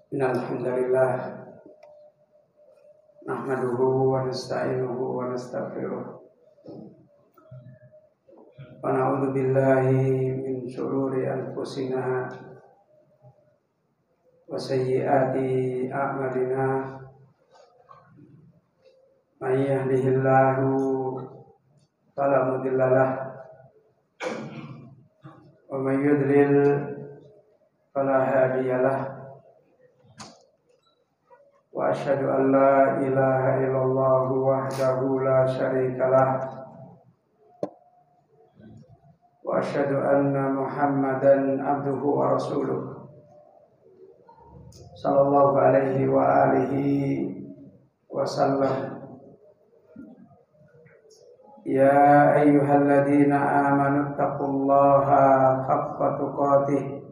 Innal hamdalillah nahmaduhu wa nasta'inuhu wa nastaghfiruh wa na'udzu billahi min shururi anfusina wa sayyiati a'malina may yahdihillahu fala mudilla lahu wa may yudlil fala hadiya lahu wa asyhadu an la ilaha illallah wahdahu la syarika lah wa asyhadu anna Muhammadan abduhu wa rasuluh sallallahu alaihi wa alihi wa sallam. Ya ayyuhalladzina amanu taqullaha haqqa tuqatih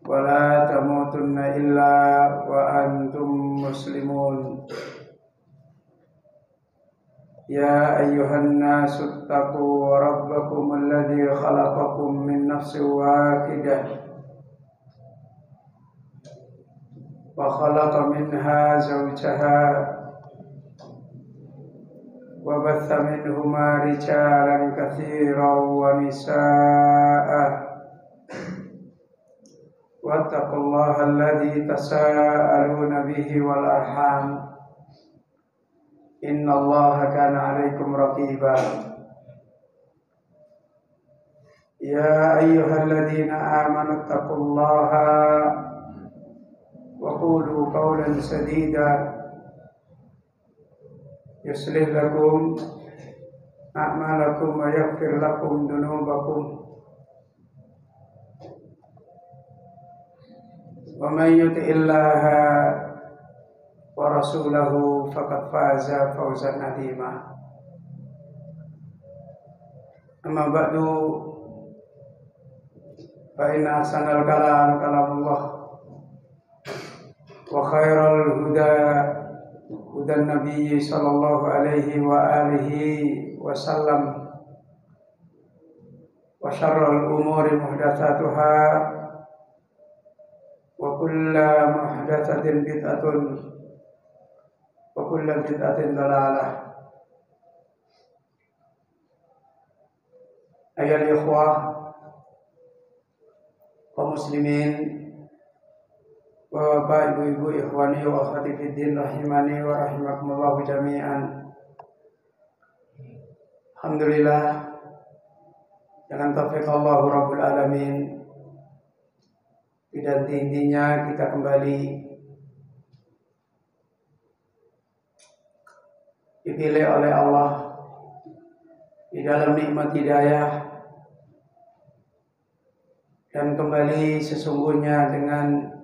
wa la tamutunna illa wa antum muslimun. Ya ayyuhan nasu taqu rabbakum alladzi khalaqakum min nafsin wahidah wa khalaqa minha zawjaha wa batha minhuma rijalan katsiran wa nisaa'a wattaqullaha alladzi tasaaluna bihi wal arham innallaha kana 'alaikum raqiba. Ya ayyuhalladzina amanu taqullaha wa qulu qawlan sadida yuslih lakum a'malakum wa yaghfir lakum dhunubakum wa may yuti'illaha wa rasulahu faqad faza fawzan 'azima. Amma ba'du, fa inna ahsanal kalam kalamullah wa khairal huda hudan nabiyyi sallallahu alaihi wa alihi wa sallam wa syarrul umuri muhdatsatuha wa kullu muhdatsatin bid'atun wa kullu bid'atin dhalalah. Ayyuhal ikhwah kaum muslimin wa bapak ibu-ibu ikhwani wa akhwati fiddin rahimani wa rahimakumullah jami'an. Alhamdulillah, dengan taufik Allah Rabbul Alamin, tidak intinya kita kembali dipilih oleh Allah di dalam nikmat hidayah, dan kembali sesungguhnya dengan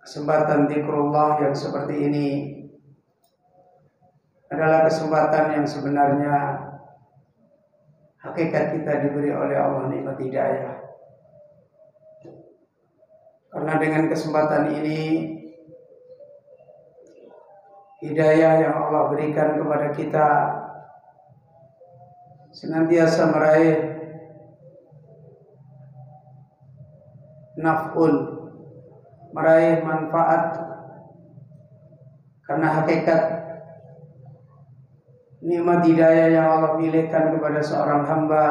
kesempatan zikrullah yang seperti ini adalah kesempatan yang sebenarnya hakikat kita diberi oleh Allah nikmat hidayah. Karena dengan kesempatan ini, hidayah yang Allah berikan kepada kita senantiasa meraih naf'un, meraih manfaat. Karena hakikat nikmat hidayah yang Allah pilihkan kepada seorang hamba,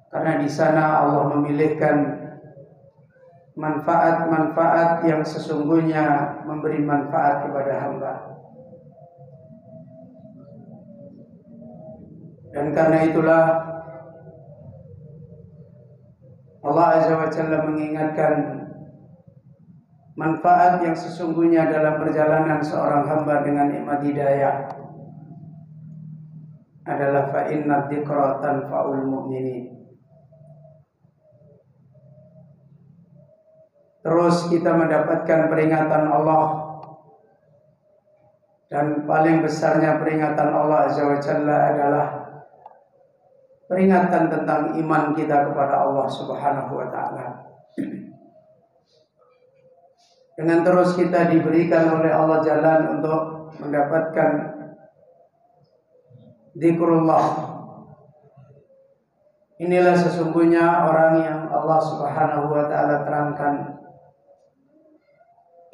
karena di sana Allah memilihkan manfaat-manfaat yang sesungguhnya memberi manfaat kepada hamba. Dan karena itulah Allah Azza wa Jalla mengingatkan manfaat yang sesungguhnya dalam perjalanan seorang hamba dengan nikmat hidayah adalah fa inna dzikra tanfa'ul mu'minin. Terus kita mendapatkan peringatan Allah, dan paling besarnya peringatan Allah Azza wa Jalla adalah peringatan tentang iman kita kepada Allah Subhanahu wa ta'ala. Dengan terus kita diberikan oleh Allah jalan untuk mendapatkan zikrullah, Inilah sesungguhnya orang yang Allah Subhanahu wa taala terangkan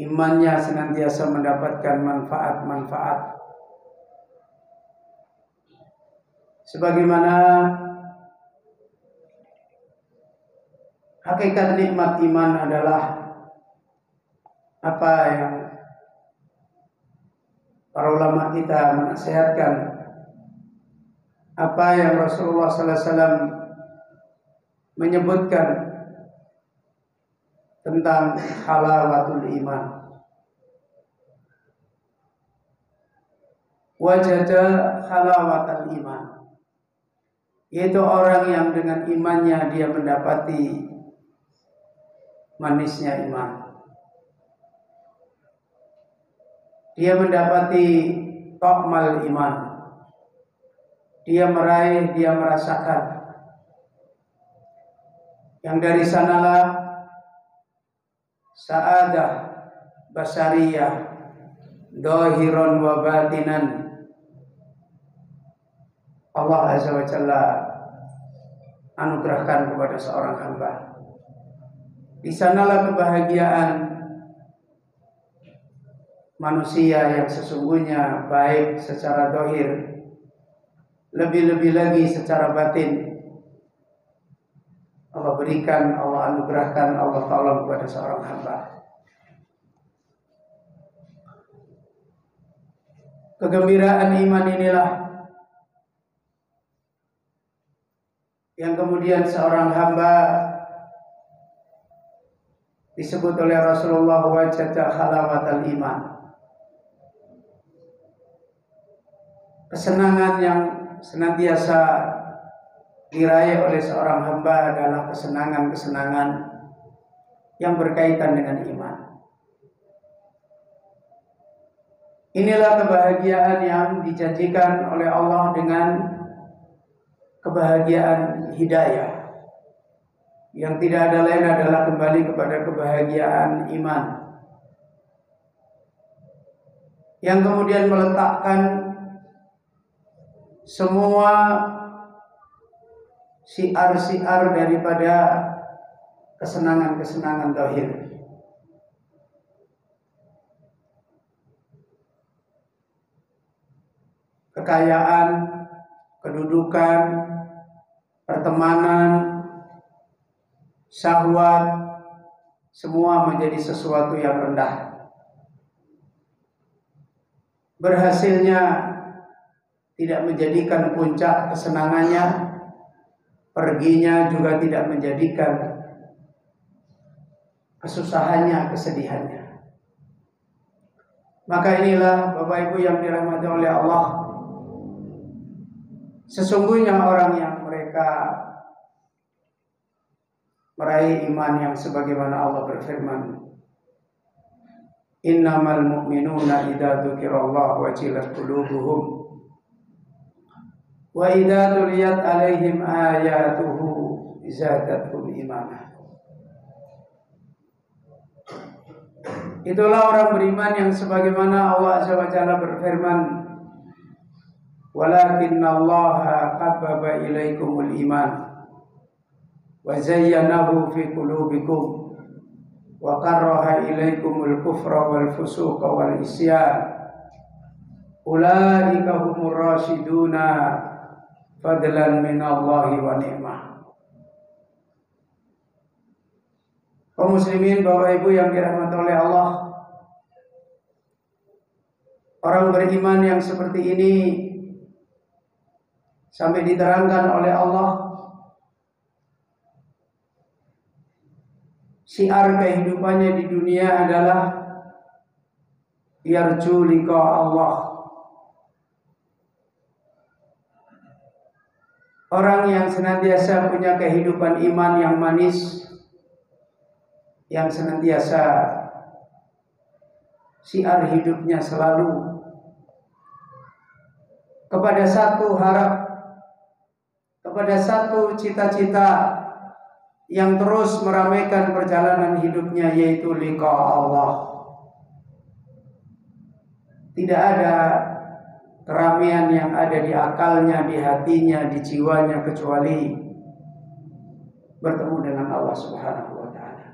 imannya senantiasa mendapatkan manfaat-manfaat sebagaimana hakikat nikmat iman adalah apa yang para ulama kita menasihatkan, apa yang Rasulullah sallallahu alaihi wasallam menyebutkan tentang halawatul iman. Wajada halawatul iman, yaitu orang yang dengan imannya dia mendapati manisnya iman. Dia mendapati ta'mal iman. Dia meraih, dia merasakan. Yang dari sanalah sa'adah basariyah dohiron wa batinan Allah Azza wa Jalla anugerahkan kepada seorang hamba. Di sanalah kebahagiaan manusia yang sesungguhnya baik secara dohir, lebih-lebih lagi secara batin. Allah berikan, Allah anugerahkan, Allah tolong kepada seorang hamba. Kegembiraan iman inilah yang kemudian seorang hamba disebut oleh Rasulullah wajada halawatal iman. Kesenangan yang senantiasa diraih oleh seorang hamba adalah kesenangan-kesenangan yang berkaitan dengan iman. Inilah kebahagiaan yang dijanjikan oleh Allah dengan kebahagiaan hidayah, yang tidak ada lain adalah kembali kepada kebahagiaan iman, yang kemudian meletakkan semua siar-siar daripada kesenangan-kesenangan zahir. Kekayaan, kedudukan, pertemanan, syahwat, semua menjadi sesuatu yang rendah. Berhasilnya tidak menjadikan puncak kesenangannya, perginya juga tidak menjadikan kesusahannya, kesedihannya. Maka inilah Bapak Ibu yang dirahmati oleh Allah, sesungguhnya orang yang mereka meraih iman yang sebagaimana Allah berfirman, innamal mu'minuna idza dzukirallahu wajilat qulubuhum wa idza tuliyat alaihim ayatuhu zadatuhum imana. Itulah orang beriman yang sebagaimana Allah Azza wa Jalla berfirman, walakinnallaha habbaba ilaikumul iman wa zayyanahu fi qulubikum wa karraha ilaikumul kufra wal fusuqa wal isyan ulaika humur rasyiduna fadlan minallahi wa ni'mah. Kaum muslimin, Bapak Ibu yang dirahmati oleh Allah, orang beriman yang seperti ini sampai diterangkan oleh Allah, syiar kehidupannya di dunia adalah yarju liqa Allah. Orang yang senantiasa punya kehidupan iman yang manis, yang senantiasa syiar hidupnya selalu kepada satu harap, kepada satu cita-cita yang terus meramaikan perjalanan hidupnya, yaitu liqa Allah. Tidak ada keramaian yang ada di akalnya, di hatinya, di jiwanya, kecuali bertemu dengan Allah Subhanahu wa taala.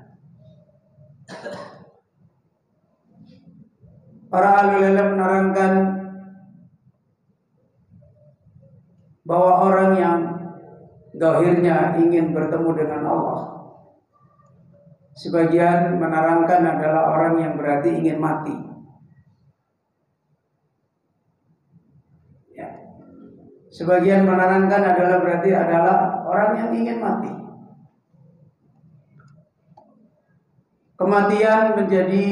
Para ahlul ilm menerangkan bahwa orang yang zahirnya ingin bertemu dengan Allah, sebagian menerangkan adalah orang yang berarti ingin mati. Ya. Sebagian menerangkan adalah orang yang ingin mati. Kematian menjadi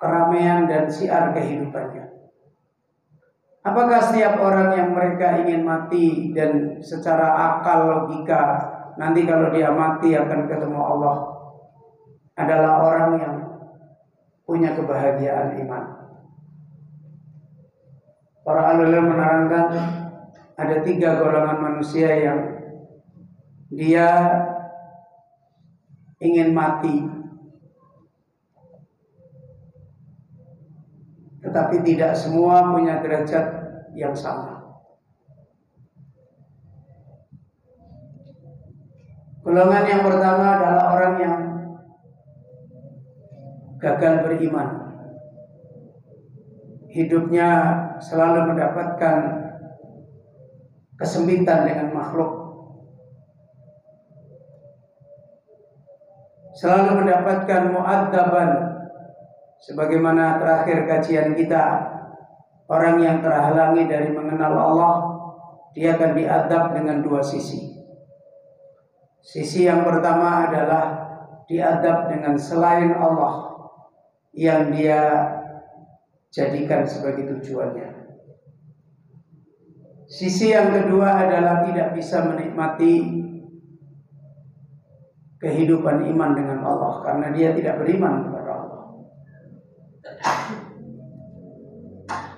keramaian dan syiar kehidupannya. Apakah setiap orang yang mereka ingin mati dan secara akal logika nanti kalau dia mati akan ketemu Allah adalah orang yang punya kebahagiaan iman? Para ulama menerangkan ada 3 golongan manusia yang dia ingin mati tetapi tidak semua punya derajat yang sama. Golongan yang pertama adalah orang yang gagal beriman. Hidupnya selalu mendapatkan kesempitan dengan makhluk, selalu mendapatkan mu'adzaban. Sebagaimana terakhir kajian kita, orang yang terhalangi dari mengenal Allah, dia akan diadab dengan 2 sisi. Sisi yang pertama adalah diadab dengan selain Allah yang dia jadikan sebagai tujuannya. Sisi yang kedua adalah tidak bisa menikmati kehidupan iman dengan Allah karena dia tidak beriman kepada Allah.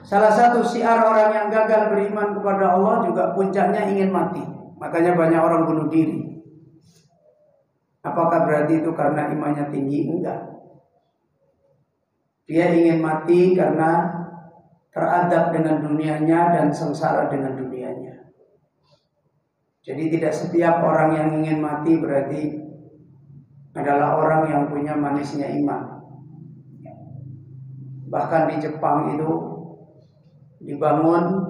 Salah satu syiar orang yang gagal beriman kepada Allah juga puncaknya ingin mati. Makanya banyak orang bunuh diri. Apakah berarti itu karena imannya tinggi? Enggak. Dia ingin mati karena teradab dengan dunianya dan sengsara dengan dunianya. Jadi tidak setiap orang yang ingin mati berarti adalah orang yang punya manisnya iman. Bahkan di Jepang itu dibangun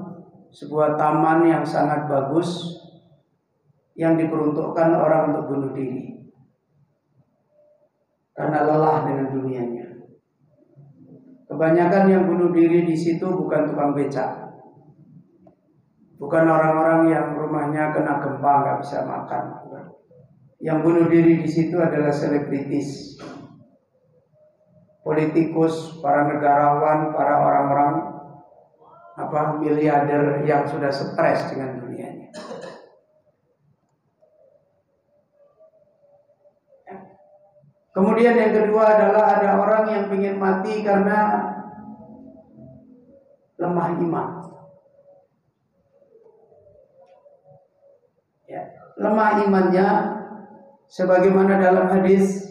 sebuah taman yang sangat bagus yang diperuntukkan orang untuk bunuh diri karena lelah dengan dunianya. Kebanyakan yang bunuh diri di situ bukan tukang becak, bukan orang-orang yang rumahnya kena gempa nggak bisa makan. Yang bunuh diri di situ adalah selebritis, politikus, para negarawan, para orang-orang miliarder yang sudah stres dengan dunianya. Kemudian yang kedua adalah ada orang yang ingin mati karena lemah iman. Ya, lemah imannya sebagaimana dalam hadis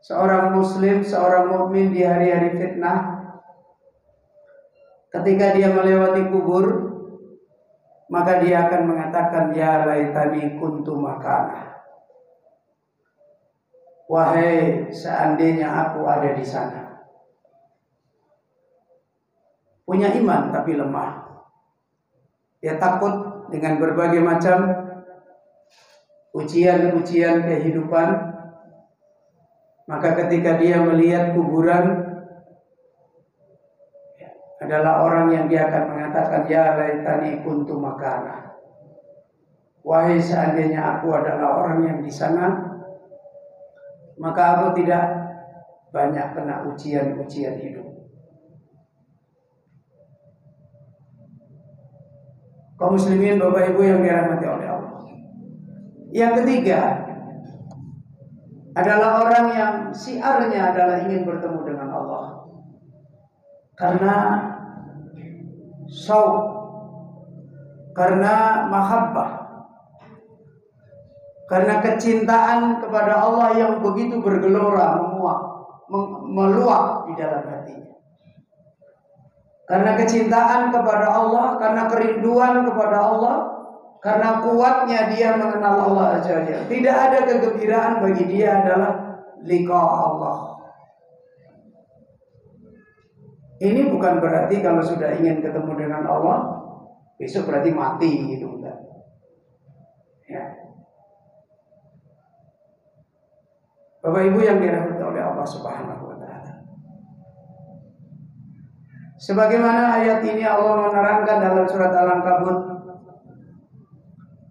seorang muslim, seorang mukmin di hari-hari fitnah, ketika dia melewati kubur, maka dia akan mengatakan, ya laitani kuntu makanah. Wahai seandainya aku ada di sana. Punya iman tapi lemah. Dia takut dengan berbagai macam ujian-ujian kehidupan. Maka ketika dia melihat kuburan, adalah orang yang dia akan mengatakan, ya laitani kuntu makanah. Wahai seandainya aku adalah orang yang di sana, maka aku tidak banyak kena ujian-ujian hidup. Kaum muslimin, Bapak Ibu yang dirahmati oleh Allah. Yang ketiga adalah orang yang syiarnya adalah ingin bertemu dengan Allah. Karena syauq, karena mahabbah, karena kecintaan kepada Allah yang begitu bergelora, meluap di dalam hatinya. Karena kecintaan kepada Allah, karena kerinduan kepada Allah, Karena kuatnya dia mengenal Allah Azza wa Jalla. Tidak ada kegembiraan bagi dia adalah liqa Allah. Ini bukan berarti kalau sudah ingin ketemu dengan Allah besok berarti mati gitu, enggak. Ya. Bapak Ibu yang dirahmati oleh Allah Subhanahu wa taala. Sebagaimana ayat ini Allah menerangkan dalam surat Al-Ankabut,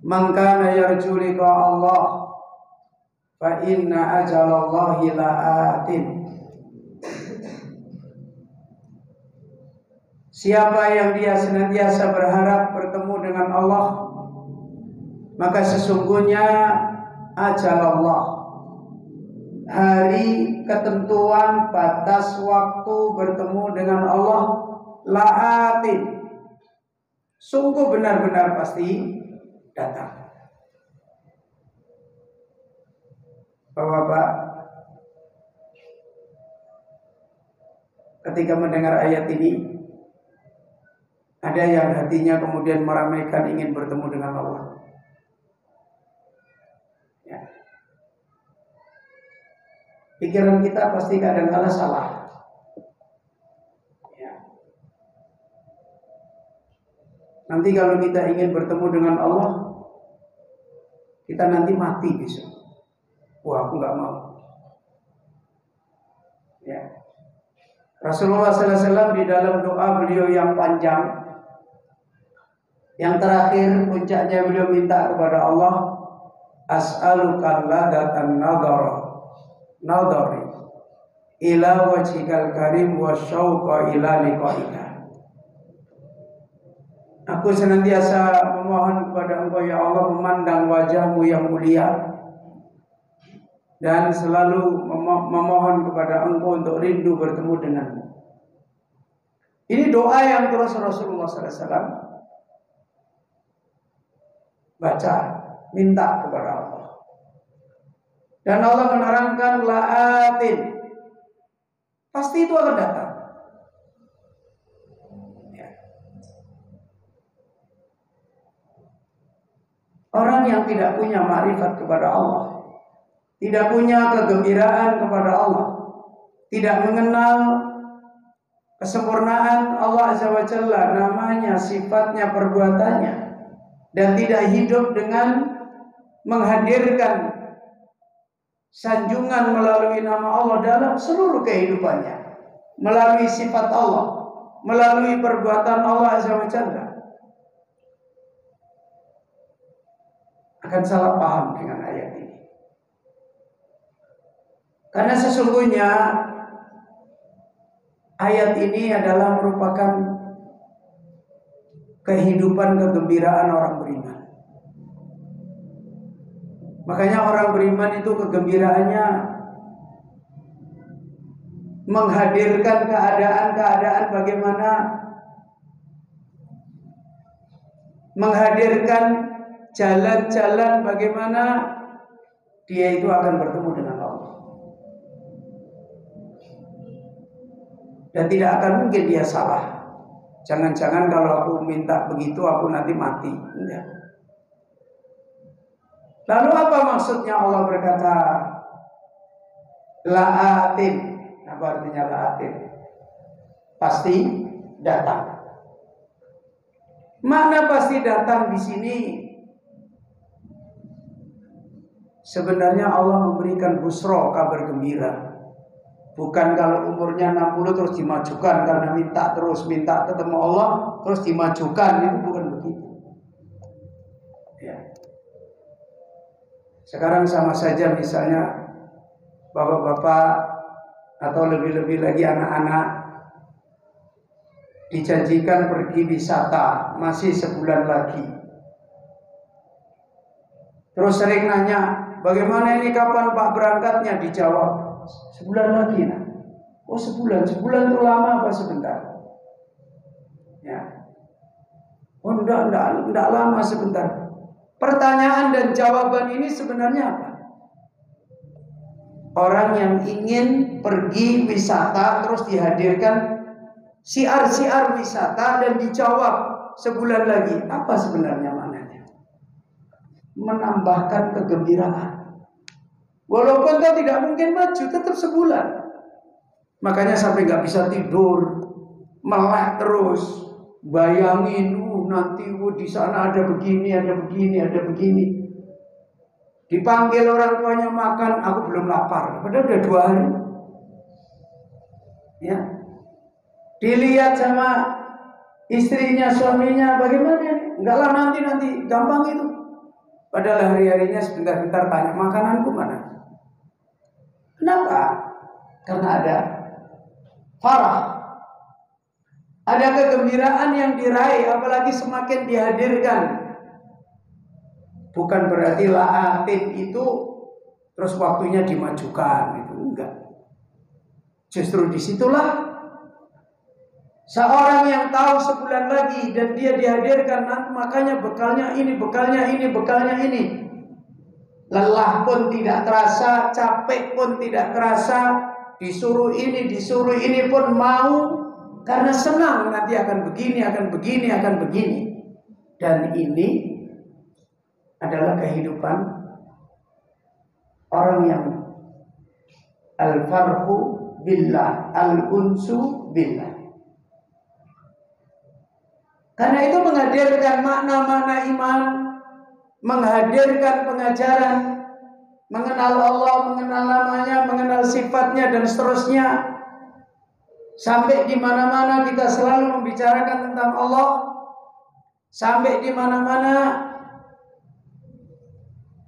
"Man kana yarju liqa Allah fa inna ajalallahi la'atin." Siapa yang dia senantiasa berharap bertemu dengan Allah, maka sesungguhnya ajal Allah, hari ketentuan batas waktu bertemu dengan Allah, la'atin, sungguh benar-benar pasti datang. Bapak-bapak, ketika mendengar ayat ini, ada yang hatinya kemudian meramaikan ingin bertemu dengan Allah. Ya. Pikiran kita pasti kadang-kala salah. Ya. Nanti kalau kita ingin bertemu dengan Allah, kita nanti mati besok. Wah, aku nggak mau. Ya. Rasulullah SAW di dalam doa beliau yang panjang, yang terakhir puncaknya beliau minta kepada Allah, as'aluka ladatan nadari ila wajhikal karim wa syauqa ila liqa'ika. Aku senantiasa memohon kepada Engkau ya Allah memandang wajah-Mu yang mulia, dan selalu memohon kepada Engkau untuk rindu bertemu denganmu. Ini doa yang terus Rasulullah SAW baca, minta kepada Allah. Dan Allah menerangkan la'atin, pasti itu akan datang. Ya. Orang yang tidak punya ma'rifat kepada Allah, tidak punya kegembiraan kepada Allah, tidak mengenal kesempurnaan Allah Azza wa Jalla, namanya, sifatnya, perbuatannya, dan tidak hidup dengan menghadirkan sanjungan melalui nama Allah dalam seluruh kehidupannya, melalui sifat Allah, melalui perbuatan Allah Azza wa Jalla, akan salah paham dengan ayat ini. Karena sesungguhnya ayat ini adalah merupakan kehidupan kegembiraan orang beriman. Makanya orang beriman itu kegembiraannya menghadirkan keadaan-keadaan bagaimana, menghadirkan jalan-jalan bagaimana dia itu akan bertemu dengan Allah. Dan tidak akan mungkin dia salah. Jangan-jangan kalau aku minta begitu aku nanti mati. Enggak. Lalu apa maksudnya Allah berkata la'atin? Apa artinya la'atin? Pasti datang. Mana pasti datang di sini? Sebenarnya Allah memberikan busra, kabar gembira. Bukan kalau umurnya 60 terus dimajukan karena minta ketemu Allah terus dimajukan, itu bukan begitu. Ya. Sekarang sama saja misalnya bapak-bapak atau lebih-lebih lagi anak-anak dijanjikan pergi wisata masih sebulan lagi. Terus sering nanya, bagaimana ini kapan Pak berangkatnya? Dijawab, sebulan lagi nah. Oh sebulan itu lama apa sebentar? Ya. Oh enggak lama, sebentar. Pertanyaan dan jawaban ini sebenarnya apa? Orang yang ingin pergi wisata terus dihadirkan siar-siar wisata dan dijawab sebulan lagi, apa sebenarnya maknanya? menambahkan kegembiraan. Walaupun kau tidak mungkin maju, tetap sebulan. Makanya sampai nggak bisa tidur, melek terus, bayangin, nanti di sana ada begini, ada begini, ada begini. Dipanggil orang tuanya makan, aku belum lapar. Padahal udah 2 hari. Ya, dilihat sama istrinya, suaminya, bagaimana? Enggak lah, nanti, gampang itu. Padahal hari-harinya sebentar-bentar tanya, makananku mana? Kenapa? Karena ada farah, ada kegembiraan yang diraih, apalagi semakin dihadirkan. Bukan berarti la'atin itu terus waktunya dimajukan, itu enggak. Justru disitulah seorang yang tahu sebulan lagi dan dia dihadirkan, makanya bekalnya ini, bekalnya ini, bekalnya ini. Lelah pun tidak terasa, capek pun tidak terasa, disuruh ini pun mau, karena senang nanti akan begini, akan begini, akan begini. Dan ini adalah kehidupan orang yang al-farhu billah, al-unsu billah. Karena itu menghadirkan makna-makna iman, menghadirkan pengajaran, mengenal Allah, mengenal namanya, mengenal sifatnya dan seterusnya. Sampai di mana-mana kita selalu membicarakan tentang Allah. Sampai di mana-mana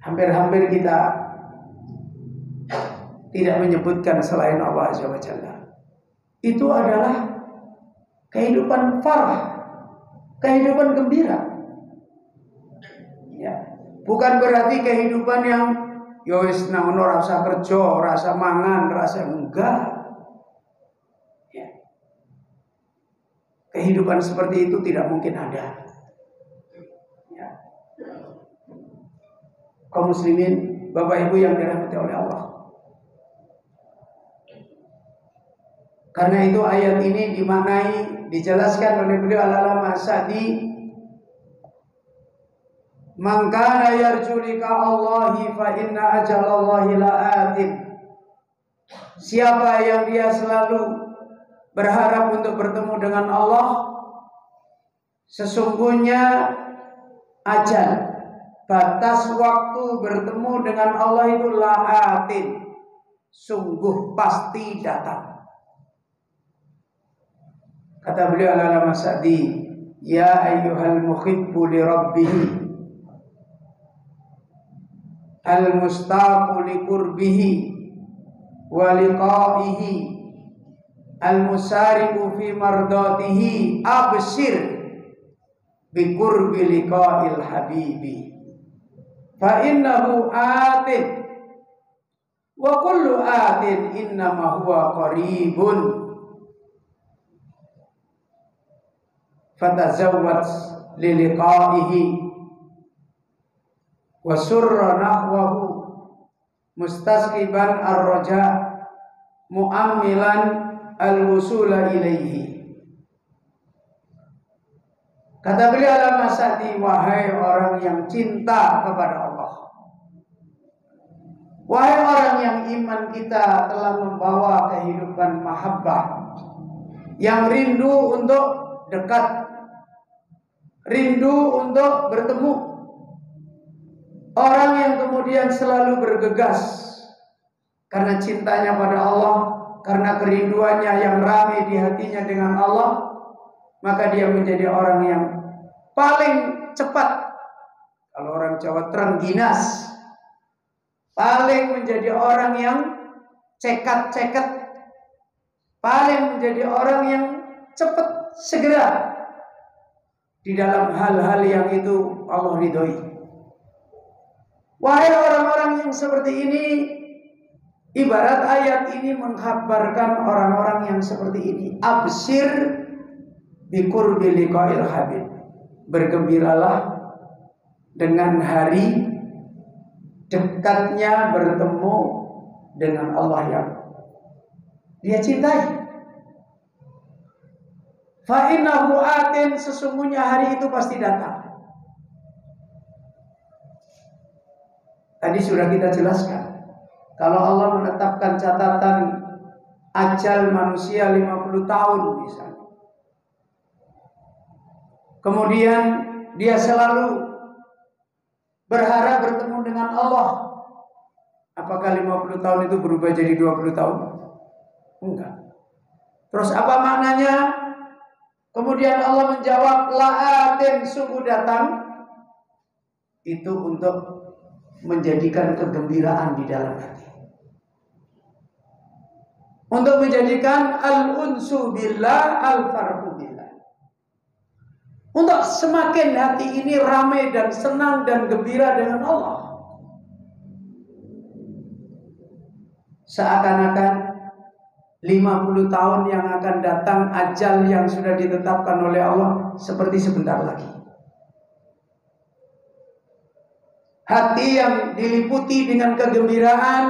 hampir-hampir kita tidak menyebutkan selain Allah Azza wa Jalla. Itu adalah kehidupan farah, kehidupan gembira. Ya, bukan berarti kehidupan yang yo wis nang ono rasa kerja, rasa mangan, rasa enggak. Ya. Kehidupan seperti itu tidak mungkin ada. Ya. Kaum muslimin, Bapak Ibu yang dirahmati oleh Allah. Karena itu ayat ini dimaknai, dijelaskan oleh beliau Al-Allamah Sa'di, "Man kana yarju liqa Allahi fa inna ajalallahi la'atin." Siapa yang dia selalu berharap untuk bertemu dengan Allah, sesungguhnya ajal, batas waktu bertemu dengan Allah itu la'atin, sungguh pasti datang. Kata beliau Al-Allamah Sa'di, "Ya ayyuhal muhibbu li rabbih, al-mustaqu li qurbihi wa liqa'ihi, al-musari'u fi mardatihi, abshir bi qurbi liqa'il habibi, fa innahu atin wa kullu atin innama huwa qaribun, fatazawwad li liqa'ihi wa surra nahwahu mustasqiban ar-raja mu'ammilan al-wusula ilaihi." Kata beliau Al-Allamah Sa'di, wahai orang yang cinta kepada Allah, wahai orang yang iman kita telah membawa kehidupan mahabbah, yang rindu untuk dekat, rindu untuk bertemu, orang yang kemudian selalu bergegas karena cintanya pada Allah, karena kerinduannya yang ramai di hatinya dengan Allah, maka dia menjadi orang yang paling cepat. Kalau orang Jawa terengginas, paling menjadi orang yang cekat-cekat, paling menjadi orang yang cepat segera di dalam hal-hal yang itu Allah ridhoi. Wahai orang-orang yang seperti ini, ibarat ayat ini mengkhabarkan orang-orang yang seperti ini, absir bi qurbi liqa'il habib, bergembiralah dengan hari dekatnya bertemu dengan Allah yang dia cintai. Fa innahu atin, sesungguhnya hari itu pasti datang. Tadi sudah kita jelaskan. Kalau Allah menetapkan catatan ajal manusia 50 tahun misalnya. Kemudian dia selalu berharap bertemu dengan Allah. Apakah 50 tahun itu berubah jadi 20 tahun? Enggak. Terus apa maknanya? Kemudian Allah menjawab, la'atin, sungguh datang. Itu untuk menjadikan kegembiraan di dalam hati. Untuk menjadikan al-unsu billah, al-farhu billah. Untuk semakin hati ini ramai dan senang dan gembira dengan Allah. Seakan-akan 50 tahun yang akan datang, ajal yang sudah ditetapkan oleh Allah seperti sebentar lagi. Hati yang diliputi dengan kegembiraan,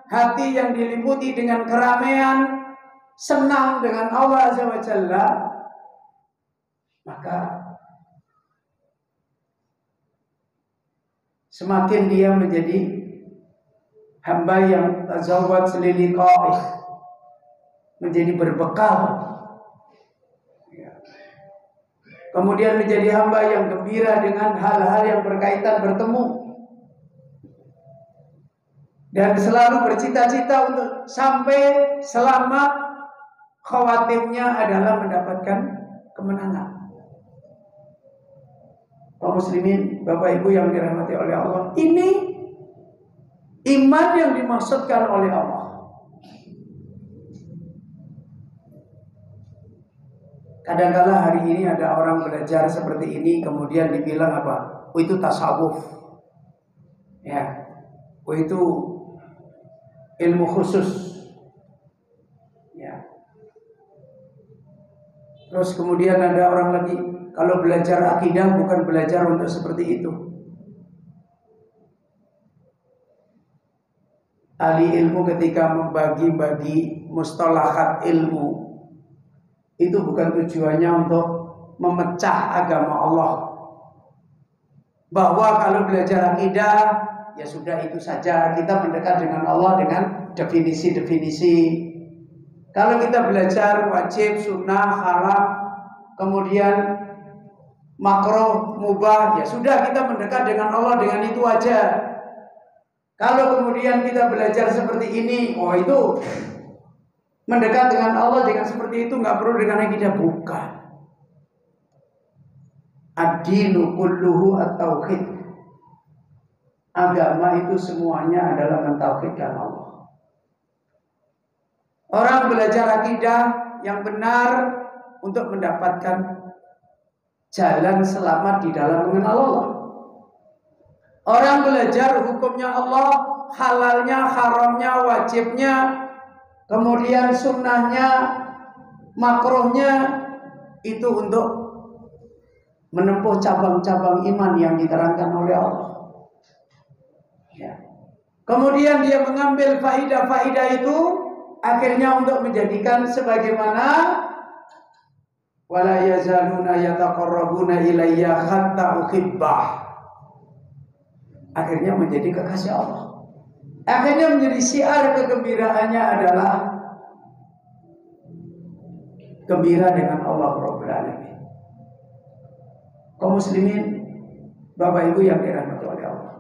hati yang diliputi dengan keramaian, senang dengan Allah Azza wa Jalla, maka semakin dia menjadi hamba yang tazawwad liliqa'ih, menjadi berbekal. Kemudian menjadi hamba yang gembira dengan hal-hal yang berkaitan bertemu. Dan selalu bercita-cita untuk sampai selamat, khawatirnya adalah mendapatkan kemenangan. Kaum muslimin, Bapak Ibu yang dirahmati oleh Allah, ini iman yang dimaksudkan oleh Allah. Kadang-kala hari ini ada orang belajar seperti ini, kemudian dibilang apa? Oh, itu tasawuf. Ya. Oh, itu ilmu khusus. Ya. Terus kemudian ada orang lagi, kalau belajar akidah bukan belajar untuk seperti itu. Ahli ilmu ketika membagi-bagi mustalahat ilmu, itu bukan tujuannya untuk memecah agama Allah. Bahwa kalau belajar akidah, ya sudah itu saja, kita mendekat dengan Allah dengan definisi-definisi. Kalau kita belajar wajib, sunnah, haram, kemudian makruh, mubah, ya sudah kita mendekat dengan Allah dengan itu aja. Kalau kemudian kita belajar seperti ini, oh itu mendekat dengan Allah dengan seperti itu, nggak perlu dengan akidah, bukan. Ad-dinu kulluhu at-tauhid. Agama itu semuanya adalah mentauhidkan Allah. Orang belajar akidah yang benar untuk mendapatkan jalan selamat di dalam mengenal Allah. Orang belajar hukumnya Allah, halalnya, haramnya, wajibnya, kemudian sunnahnya, makruhnya, itu untuk menempuh cabang-cabang iman yang diterangkan oleh Allah. Ya. Kemudian dia mengambil faidah-faidah itu, akhirnya untuk menjadikan sebagaimana wala yazaluna yataqarrabuna ilayya hatta uhibbah. Akhirnya menjadi kekasih Allah. Akhirnya menjadi syiar kegembiraannya adalah gembira dengan Allah Rabbul Alamin. Kaum muslimin, Bapak Ibu yang dirahmati oleh Allah.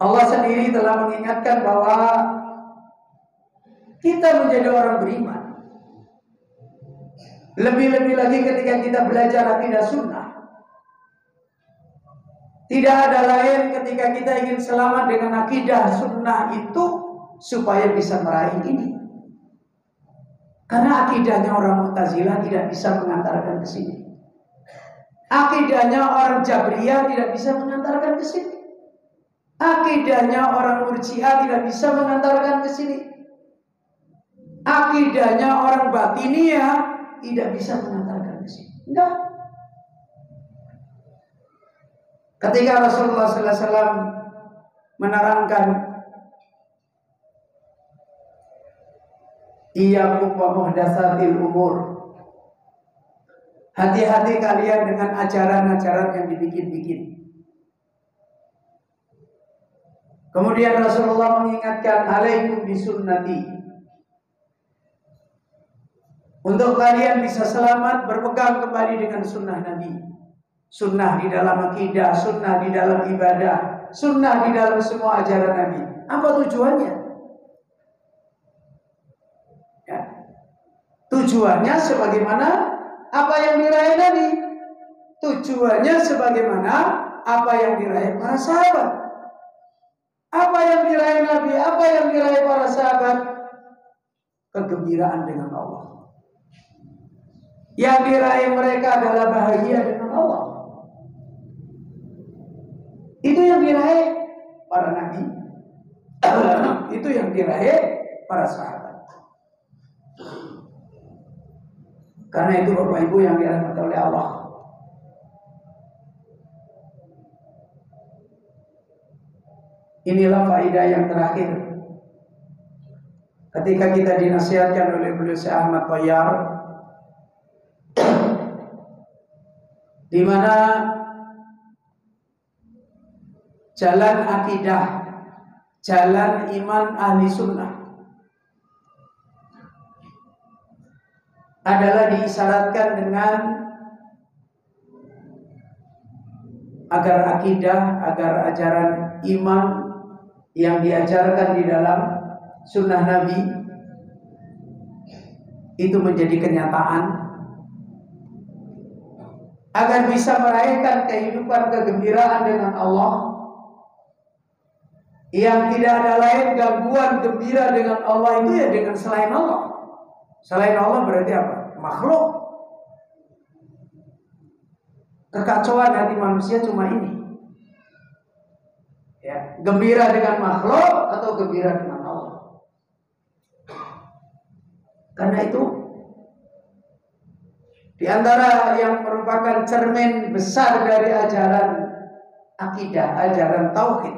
Allah sendiri telah mengingatkan bahwa kita menjadi orang beriman. Lebih-lebih lagi ketika kita belajar akidah sunnah. Tidak ada lain ketika kita ingin selamat dengan akidah sunnah itu supaya bisa meraih ini. Karena akidahnya orang Mu'tazilah tidak bisa mengantarkan ke sini. Akidahnya orang Jabriyah tidak bisa mengantarkan ke sini. Akidahnya orang Murji'ah tidak bisa mengantarkan ke sini. Akidahnya orang Batiniyah tidak bisa mengantarkan ke sini. Enggak. Ketika Rasulullah SAW menerangkan iyyakum wa muhdatsatil umur, hati-hati kalian dengan ajaran-ajaran yang dibikin-bikin. Kemudian Rasulullah mengingatkan, alaikum bisunnati. Untuk kalian bisa selamat berpegang kembali dengan sunnah Nabi. Sunnah di dalam akidah, sunnah di dalam ibadah, sunnah di dalam semua ajaran Nabi. Apa tujuannya? Ya. Tujuannya sebagaimana apa yang diraih Nabi. Tujuannya sebagaimana apa yang diraih para sahabat. Apa yang diraih Nabi, apa yang diraih para sahabat? Kegembiraan dengan Allah. Yang diraih mereka adalah bahagia dengan Allah. Itu yang diraih para nabi. Itu yang diraih para sahabat. Karena itu Bapak Ibu yang dirahmati oleh Allah, inilah faedah yang terakhir ketika kita dinasihatkan oleh beliau Syekh Ahmad Thayyar, di mana jalan akidah, jalan iman ahli sunnah adalah diisyaratkan dengan agar akidah, agar ajaran iman yang diajarkan di dalam sunnah Nabi itu menjadi kenyataan, agar bisa meraihkan kehidupan kegembiraan dengan Allah yang tidak ada lain gangguan gembira dengan Allah itu ya dengan selain Allah. Selain Allah berarti apa? Makhluk. Kekacauan hati manusia cuma ini. Ya, gembira dengan makhluk atau gembira dengan Allah. Karena itu di antara yang merupakan cermin besar dari ajaran akidah, ajaran tauhid,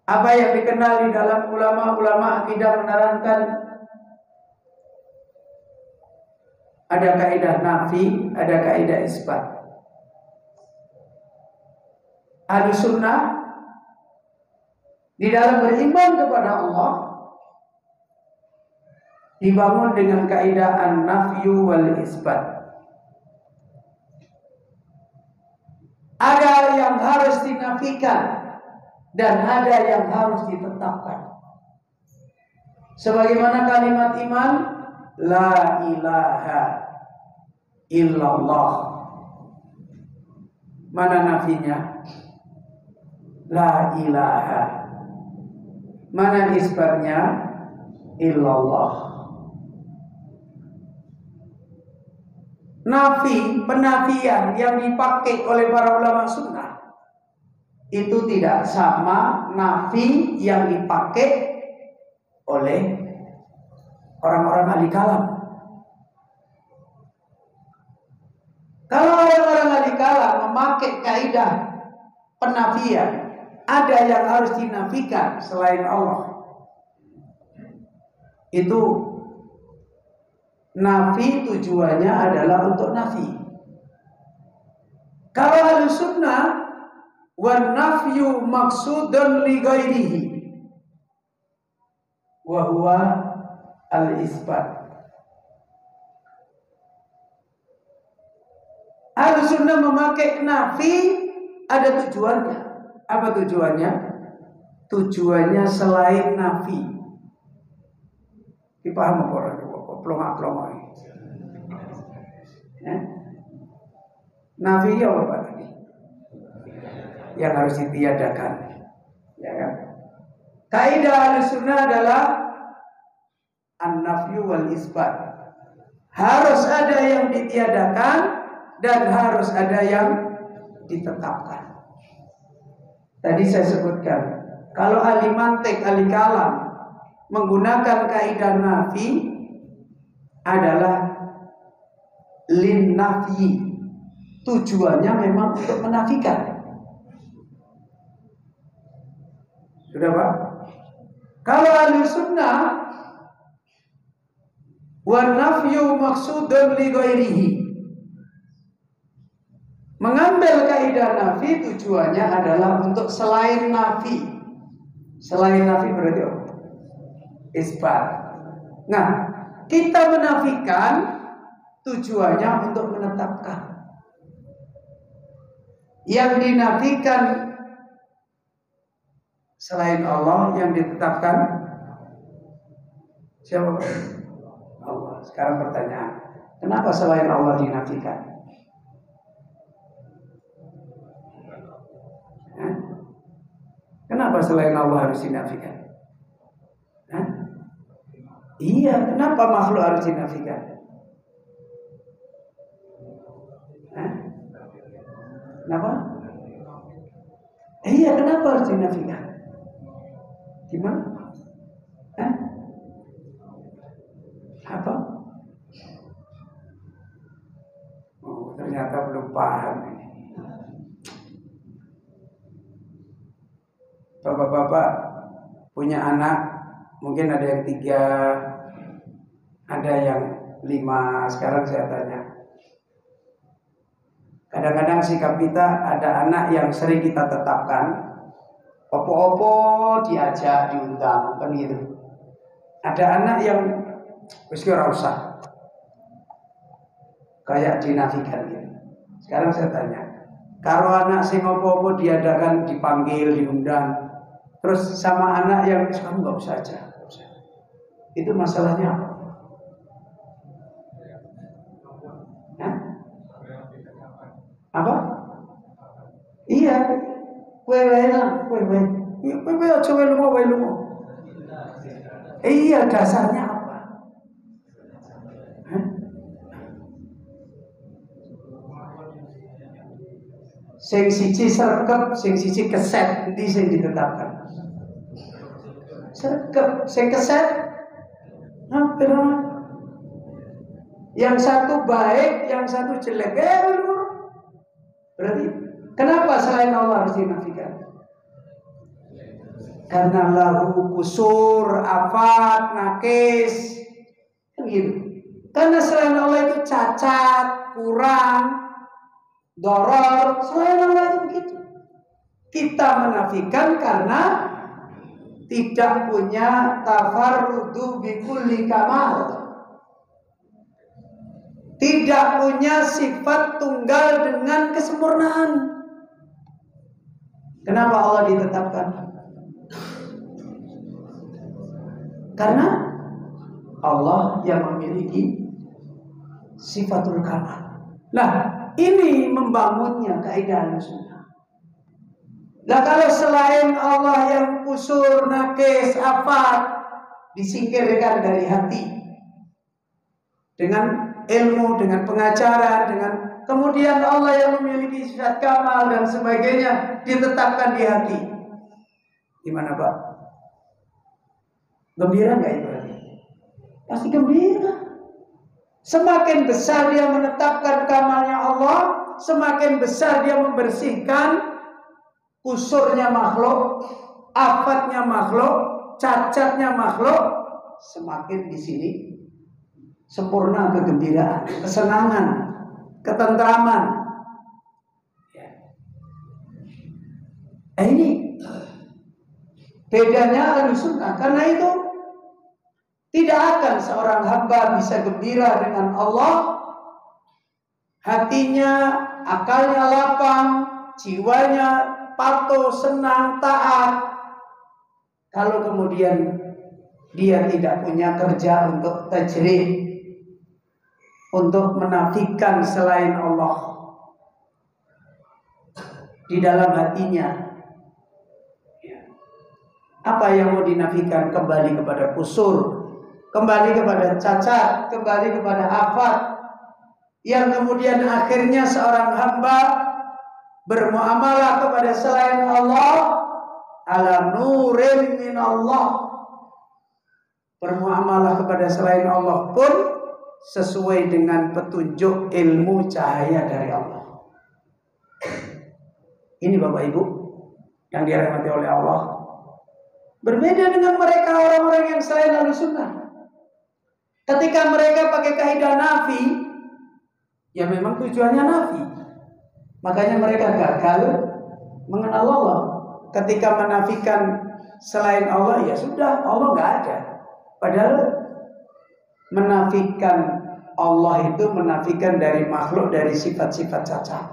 apa yang dikenal di dalam ulama-ulama akidah menerangkan ada kaidah nafi, ada kaidah isbat. Ahlus sunnah di dalam beriman kepada Allah dibangun dengan kaidah an-nafyu wal isbat. Ada yang harus dinafikan dan ada yang harus ditetapkan. Sebagaimana kalimat iman, la ilaha illallah. Mana nafinya? La ilaha. Mana isbatnya? Illallah. Nafi, penafian yang dipakai oleh para ulama sunnah itu tidak sama nafi yang dipakai oleh orang-orang ahli kalam. Kalau orang-orang ahli kalam memakai kaidah penafian, ada yang harus dinafikan selain Allah. Itu nafi tujuannya adalah untuk nafi. Kalau ahli sunnah, wan nafyu maksudun li ghairihi wa huwa al-isbat. Ahli sunnah memakai nafi ada tujuannya. Apa tujuannya? Tujuannya selain nafi. Dipaham apa orang? Plonga-plonga. Ya? Nafi apa tadi? Yang harus ditiadakan. Ya kan? Kaidah Ahlussunnah adalah an-nafyu wal isbat. Harus ada yang ditiadakan dan harus ada yang ditetapkan. Tadi saya sebutkan, kalau ahli mantik, ahli kalam menggunakan kaidah nafi adalah lin nafi, tujuannya memang untuk menafikan. Sudah Pak? Kalau ahli sunnah, wan nafyu maksudun li ghairihi, mengambil kaidah nafi tujuannya adalah untuk selain nafi. Selain nafi berarti apa? Isbat. Nah, kita menafikan tujuannya untuk menetapkan. Yang dinafikan selain Allah, yang ditetapkan siapa? Allah. Sekarang pertanyaan, kenapa selain Allah dinafikan? Kenapa selain Allah harus dinafikan? Iya, kenapa makhluk harus dinafikan? Kenapa? Iya, kenapa harus dinafikan? Gimana? Apa? Oh, ternyata belum paham ini. Bapak-bapak punya anak, mungkin ada yang 3, ada yang 5. Sekarang saya tanya, kadang-kadang sikap kita, ada anak yang sering kita tetapkan, opo-opo diajak, diundang, kan gitu. Ada anak yang wis ora usah, kayak dinafikan gitu. Sekarang saya tanya, kalau anak sing opo-opo diadakan, dipanggil, diundang, terus sama anak yang kamu nggak usah aja, itu masalahnya apa? Apa? Iya, kue lah, kue aja kue lungo. Iya, dasarnya apa? Sing siji serkep, sing siji keset, nanti sing ditetapkan. Serkep, sing keset, hampir. Yang satu baik, yang satu jelek. Berarti kenapa selain Allah harus dinafikan? Karena lahu kusur, afat, nakis, kan gitu. Karena selain Allah itu cacat, kurang, doror. Selain Allah itu begitu. Kita menafikan karena tidak punya tafarrudu bi kulli kamal. Tidak punya sifat tunggal dengan kesempurnaan. Kenapa Allah ditetapkan? Karena Allah yang memiliki sifatul kamal. Nah, ini membangunnya kaidah sunnah. Nah, kalau selain Allah yang kusur, nakis, afat, disingkirkan dari hati dengan ilmu, dengan pengajaran, dengan kemudian Allah yang memiliki sifat kamal dan sebagainya ditetapkan di hati. Gimana Pak? Gembira nggak itu? Pasti gembira. Semakin besar dia menetapkan kamalnya Allah, semakin besar dia membersihkan kusurnya makhluk, afatnya makhluk, cacatnya makhluk, semakin di sini sempurna kegembiraan, kesenangan, ketentraman. Ini bedanya Ahlussunnah. Karena itu tidak akan seorang hamba bisa gembira dengan Allah, hatinya, akalnya lapang, jiwanya patuh, senang, taat, kalau kemudian dia tidak punya kerja untuk tajrid, untuk menafikan selain Allah di dalam hatinya. Apa yang mau dinafikan? Kembali kepada kusur, kembali kepada cacat, kembali kepada afat, yang kemudian akhirnya seorang hamba bermuamalah kepada selain Allah ala nurin min Allah. Bermuamalah kepada selain Allah pun sesuai dengan petunjuk ilmu cahaya dari Allah. Ini Bapak Ibu yang dirahmati oleh Allah. Berbeda dengan mereka orang-orang yang selain Ahlussunnah. Ketika mereka pakai kaidah nafi, ya memang tujuannya nafi. Makanya mereka gagal mengenal Allah. Ketika menafikan selain Allah, ya sudah, Allah nggak ada. Padahal menafikan Allah itu menafikan dari makhluk, dari sifat-sifat cacat,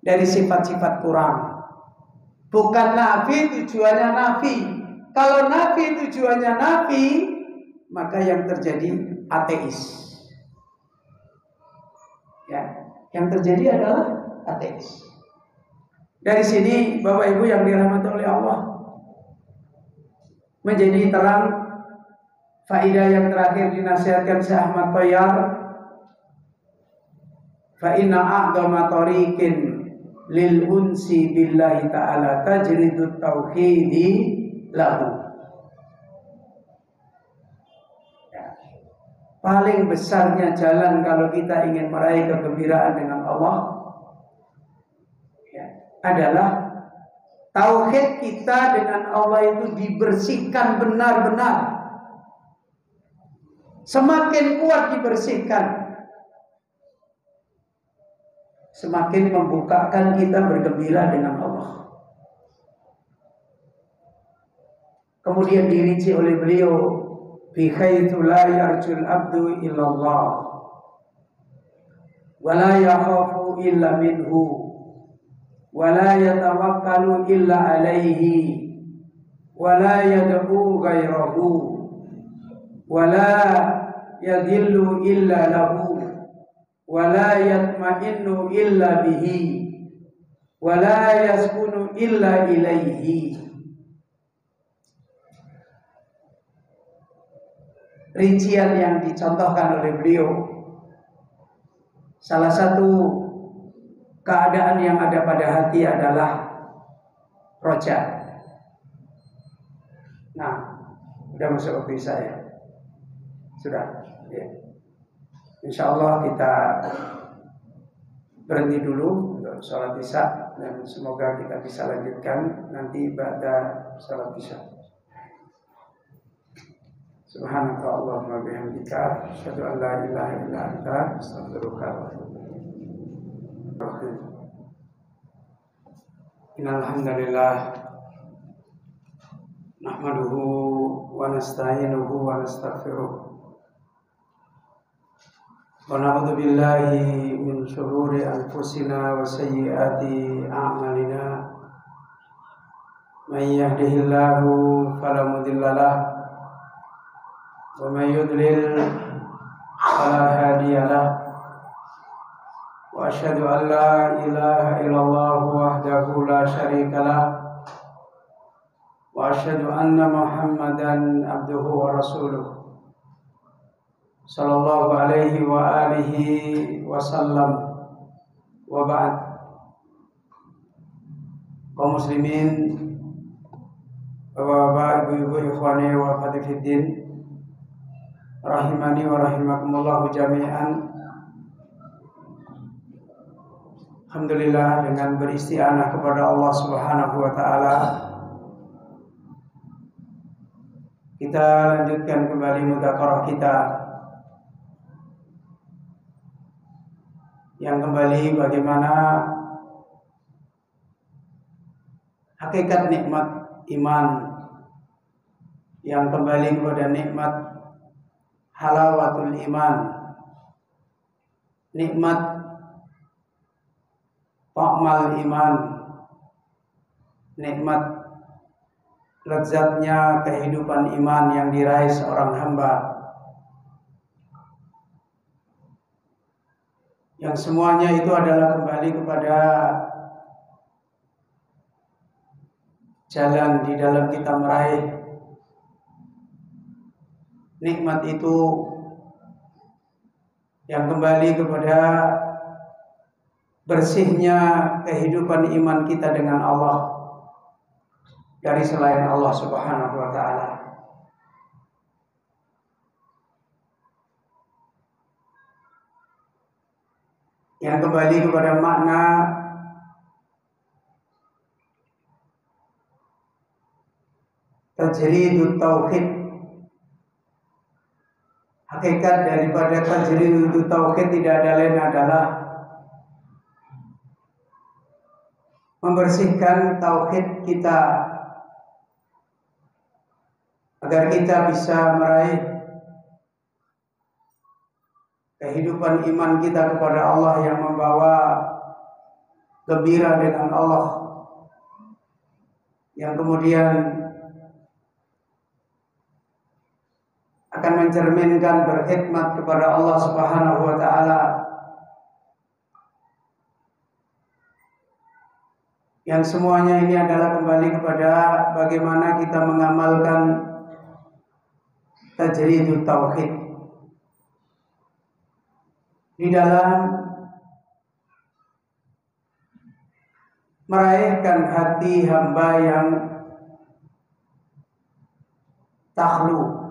dari sifat-sifat kurang. Bukan nafi tujuannya nafi. Kalau nafi tujuannya nafi, maka yang terjadi ateis. Ya, yang terjadi adalah ateis. Dari sini Bapak Ibu yang dirahmati oleh Allah, menjadi terang faidah yang terakhir dinasihatkan Syekh Ahmad Thayyar, fa inna a'dama tariqin lil unsi billahi ta'ala tajridut tauhidi lahu. Paling besarnya jalan kalau kita ingin meraih kegembiraan dengan Allah, ya, adalah tauhid kita dengan Allah itu dibersihkan benar-benar. Semakin kuat dibersihkan, semakin membukakan kita bergembira dengan Allah. Kemudian dirinci oleh beliau, bihaitsu la yarjul abdu illallah wa la yakhafu illa minhu wa la yatawakkalu illa alaihi wa la yad'u ghairahu wa la yadhillu illa lahu wa la yatma'innu illa bihi wa la yaskunu illa ilaihi. Rincian yang dicontohkan oleh beliau, salah satu keadaan yang ada pada hati adalah roja. Nah, sudah masuk waktu saya. Sudah, ya. Insya Allah kita berhenti dulu untuk sholat isya, dan semoga kita bisa lanjutkan nanti pada sholat isya. Subhanaka Allahumma bihamdika asyhadu an la ilaha illa anta astaghfiruka wa atubu ilaik. Innal hamdalillah nahmaduhu wa nasta'inuhu wa nastaghfiruh wa na'udzu billahi min shururi anfusina wa sayyiati a'malina. May yahdihillahu fala mudilla lahu wa may yudlil fala hadiya lahu wa asyhadu an la ilaha illallah wahdahu la syarika lahu wa asyhadu anna Muhammadan abduhu wa rasuluh sallallahu alaihi wa alihi wa sallam wa ba'd. Kaum muslimin, bapak-bapak, ibu-ibu, ikhwani wa akhwati fiddin, rahimani wa rahimakumullah jami'an. Alhamdulillah, dengan beristianah kepada Allah Subhanahu wa taala, kita lanjutkan kembali mudzakarah kita yang kembali bagaimana hakikat nikmat iman, yang kembali kepada nikmat halawatul iman, nikmat ta'mal iman, nikmat lezatnya kehidupan iman yang diraih seorang hamba, yang semuanya itu adalah kembali kepada jalan di dalam kita meraih nikmat itu, yang kembali kepada bersihnya kehidupan iman kita dengan Allah dari selain Allah Subhanahu wa taala. Yang kembali kepada makna tajridut tauhid. Hakikat daripada tajridut tauhid tidak ada lain adalah membersihkan tauhid kita agar kita bisa meraih kehidupan iman kita kepada Allah yang membawa gembira dengan Allah, yang kemudian akan mencerminkan berkhidmat kepada Allah Subhanahu wa taala, yang semuanya ini adalah kembali kepada bagaimana kita mengamalkan tajridut tauhid di dalam meraihkan hati hamba yang takhlu,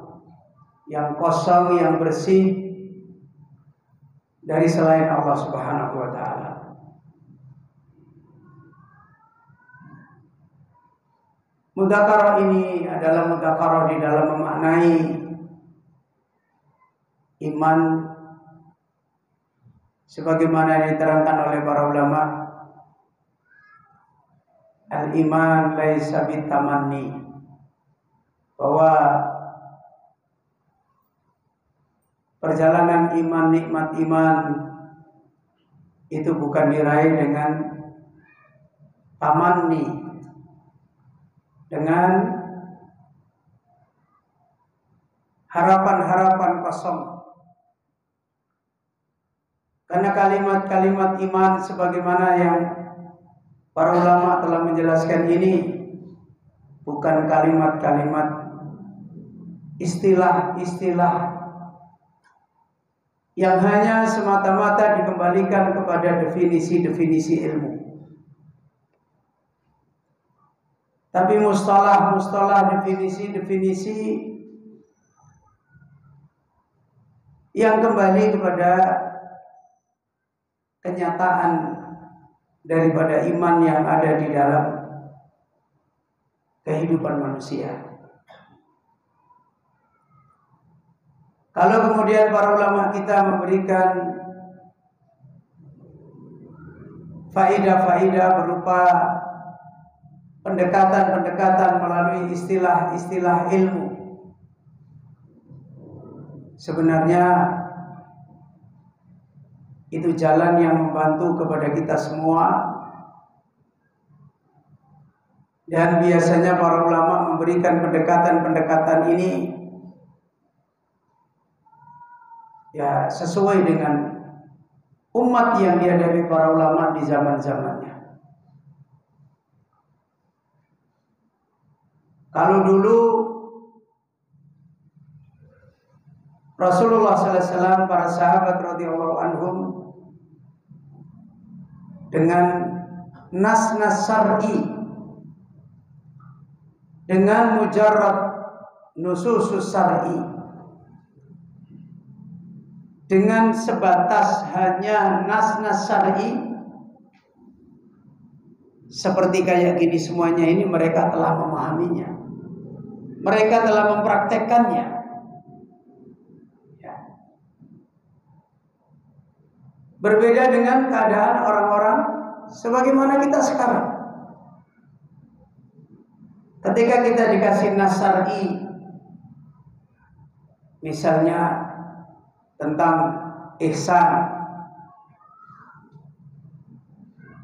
yang kosong, yang bersih dari selain Allah Subhanahu wa taala. Mudzakarah ini adalah mudzakarah di dalam memaknai iman sebagaimana diterangkan oleh para ulama. Al-iman laisa bitamanni, bahwa perjalanan iman, nikmat iman itu bukan diraih dengan tamanni, dengan harapan-harapan kosong. Karena kalimat-kalimat iman sebagaimana yang para ulama telah menjelaskan ini bukan kalimat-kalimat istilah-istilah yang hanya semata-mata dikembalikan kepada definisi-definisi ilmu. Tapi mustalah-mustalah, definisi-definisi yang kembali kepada kenyataan daripada iman yang ada di dalam kehidupan manusia. Kalau kemudian para ulama kita memberikan faidah-faidah berupa pendekatan-pendekatan melalui istilah-istilah ilmu, sebenarnya itu jalan yang membantu kepada kita semua. Dan biasanya para ulama memberikan pendekatan-pendekatan ini ya sesuai dengan umat yang dihadapi para ulama di zaman-zamannya. Kalau dulu Rasulullah SAW, para sahabat radhiyallahu anhum, dengan nas-nas syar'i, dengan mujarrad nususus syar'i, dengan sebatas hanya nas-nas syar'i, seperti kayak gini semuanya ini mereka telah memahaminya, mereka telah mempraktekkannya. Berbeda dengan keadaan orang-orang sebagaimana kita sekarang. Ketika kita dikasih nas syar'i, misalnya tentang ihsan,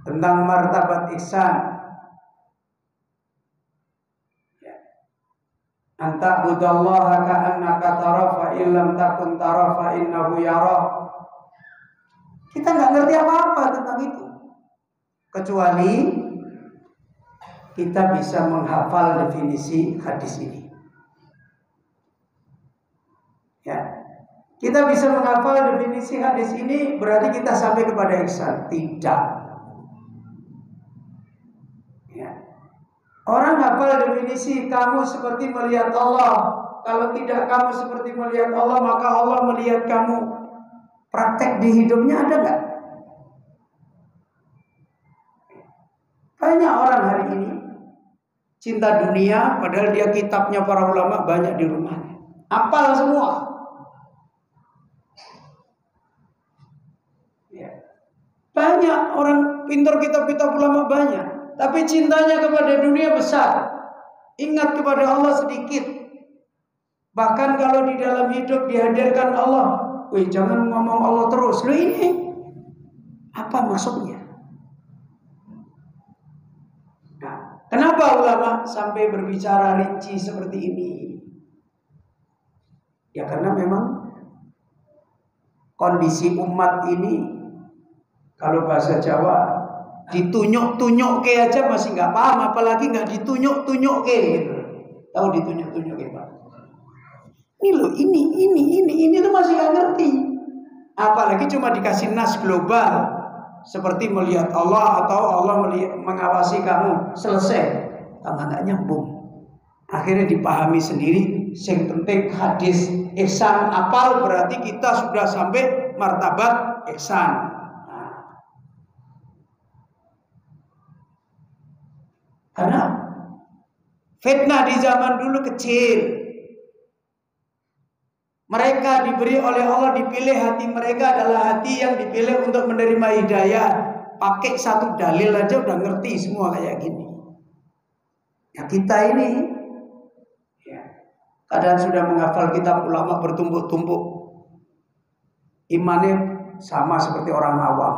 tentang martabat ihsan, anta budallaha ka'annaka tara fa illam takun tara fa innahu yara. Kita nggak ngerti apa-apa tentang itu, kecuali kita bisa menghafal definisi hadis ini. Ya, kita bisa menghafal definisi hadis ini berarti kita sampai kepada ihsan? Tidak. Ya. Orang hafal definisi kamu seperti melihat Allah. Kalau tidak kamu seperti melihat Allah, maka Allah melihat kamu. Praktek di hidupnya ada nggak? Banyak orang hari ini cinta dunia, padahal dia kitabnya para ulama banyak di rumahnya, hafal semua. Ya. Banyak orang pintar kitab-kitab ulama banyak, tapi cintanya kepada dunia besar, ingat kepada Allah sedikit. Bahkan kalau di dalam hidup dihadirkan Allah, wih jangan ngomong Allah terus. Loh ini apa maksudnya? Nah, kenapa ulama sampai berbicara rinci seperti ini? Ya karena memang kondisi umat ini, kalau bahasa Jawa, ditunjuk-tunjuk ke aja masih nggak paham, apalagi nggak ditunjuk-tunjuk ke gitu. Tahu ditunjuk-tunjuk ke Pak? Ini loh, ini tuh masih nggak ngerti. Apalagi cuma dikasih nas global, seperti melihat Allah atau Allah mengawasi kamu, selesai, tambah nggak nyambung. Akhirnya dipahami sendiri. Yang penting hadis ihsan apal, berarti kita sudah sampai martabat ihsan. Karena fitnah di zaman dulu kecil. Mereka diberi oleh Allah, dipilih hati mereka adalah hati yang dipilih untuk menerima hidayah. Pakai satu dalil aja udah ngerti semua kayak gini. Ya kita ini ya, kadang sudah menghafal kitab ulama bertumpuk-tumpuk. Imannya sama seperti orang awam.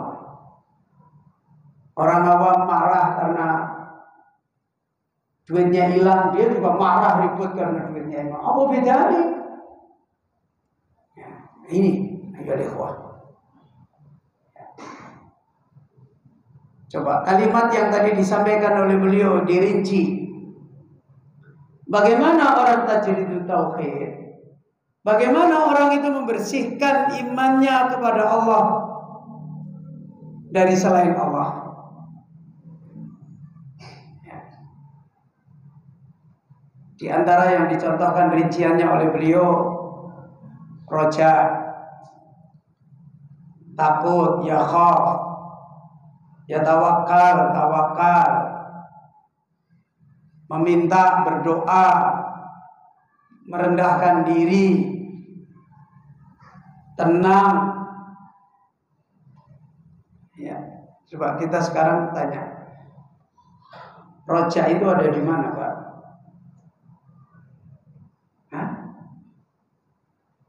Orang awam marah karena duitnya hilang, dia juga marah ribut karena duitnya hilang. Apa bedanya? Ya, ini ayo ikhwah. Coba kalimat yang tadi disampaikan oleh beliau dirinci. Bagaimana orang tajridut tauhid? Bagaimana orang itu membersihkan imannya kepada Allah dari selain Allah? Di antara yang dicontohkan rinciannya oleh beliau, roja, takut, ya khauf, ya tawakal, meminta, berdoa, merendahkan diri, tenang. Ya, coba kita sekarang tanya, roja itu ada di mana, Pak?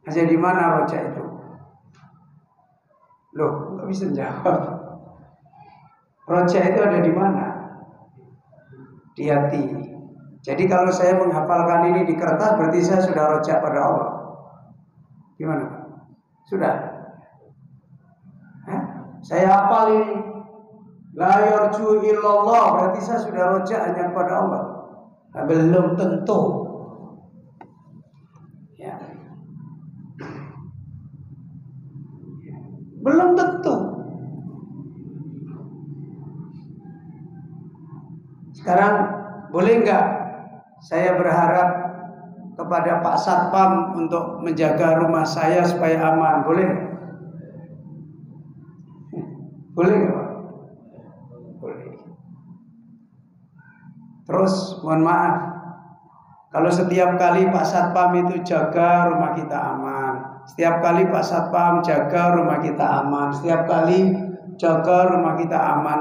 Ada di mana roja itu? Loh, nggak bisa jawab. Roja itu ada di mana? Di hati. Jadi kalau saya menghafalkan ini di kertas, berarti saya sudah roja pada Allah. Gimana? Sudah? Saya hafal ini. La yarju illallah, berarti saya sudah roja hanya pada Allah. Nah, belum tentu. Ya. Belum tentu. Sekarang boleh nggak saya berharap kepada Pak Satpam untuk menjaga rumah saya supaya aman? Boleh? Boleh nggak Pak? Boleh. Terus mohon maaf, kalau setiap kali Pak Satpam itu jaga rumah kita aman, setiap kali Pak Satpam jaga rumah kita aman, setiap kali jaga rumah kita aman,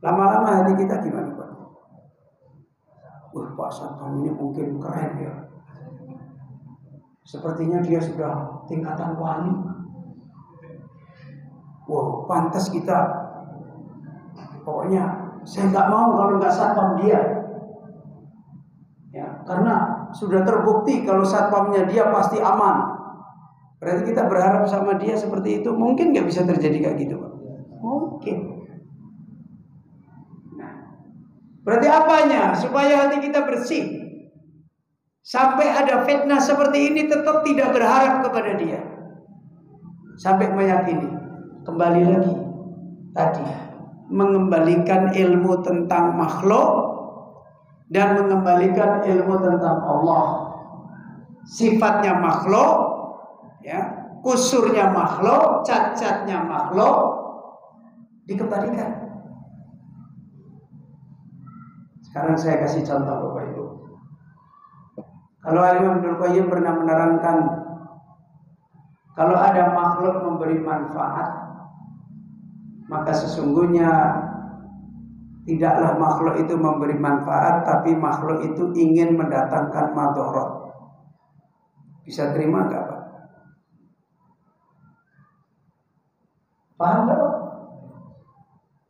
lama-lama hati kita gimana Pak? Wah, Pak Satpam ini mungkin keren ya. Sepertinya dia sudah tingkatan wali. Wow, pantas kita. Pokoknya saya nggak mau kalau nggak satpam dia. Ya, karena sudah terbukti kalau satpamnya dia pasti aman. Berarti kita berharap sama dia seperti itu. Mungkin nggak bisa terjadi kayak gitu, Pak? Mungkin. Nah, berarti apanya? Supaya hati kita bersih. Sampai ada fitnah seperti ini tetap tidak berharap kepada dia. Sampai meyakini. Kembali lagi tadi, mengembalikan ilmu tentang makhluk dan mengembalikan ilmu tentang Allah. Sifatnya makhluk, ya, kusurnya makhluk, cacatnya makhluk, dikembalikan. Sekarang saya kasih contoh Bapak Ibu. Kalau Imam Ibnu Qayyim pernah menerangkan, kalau ada makhluk memberi manfaat, maka sesungguhnya tidaklah makhluk itu memberi manfaat, tapi makhluk itu ingin mendatangkan madharat. Bisa terima nggak Pak? Paham nggak Pak?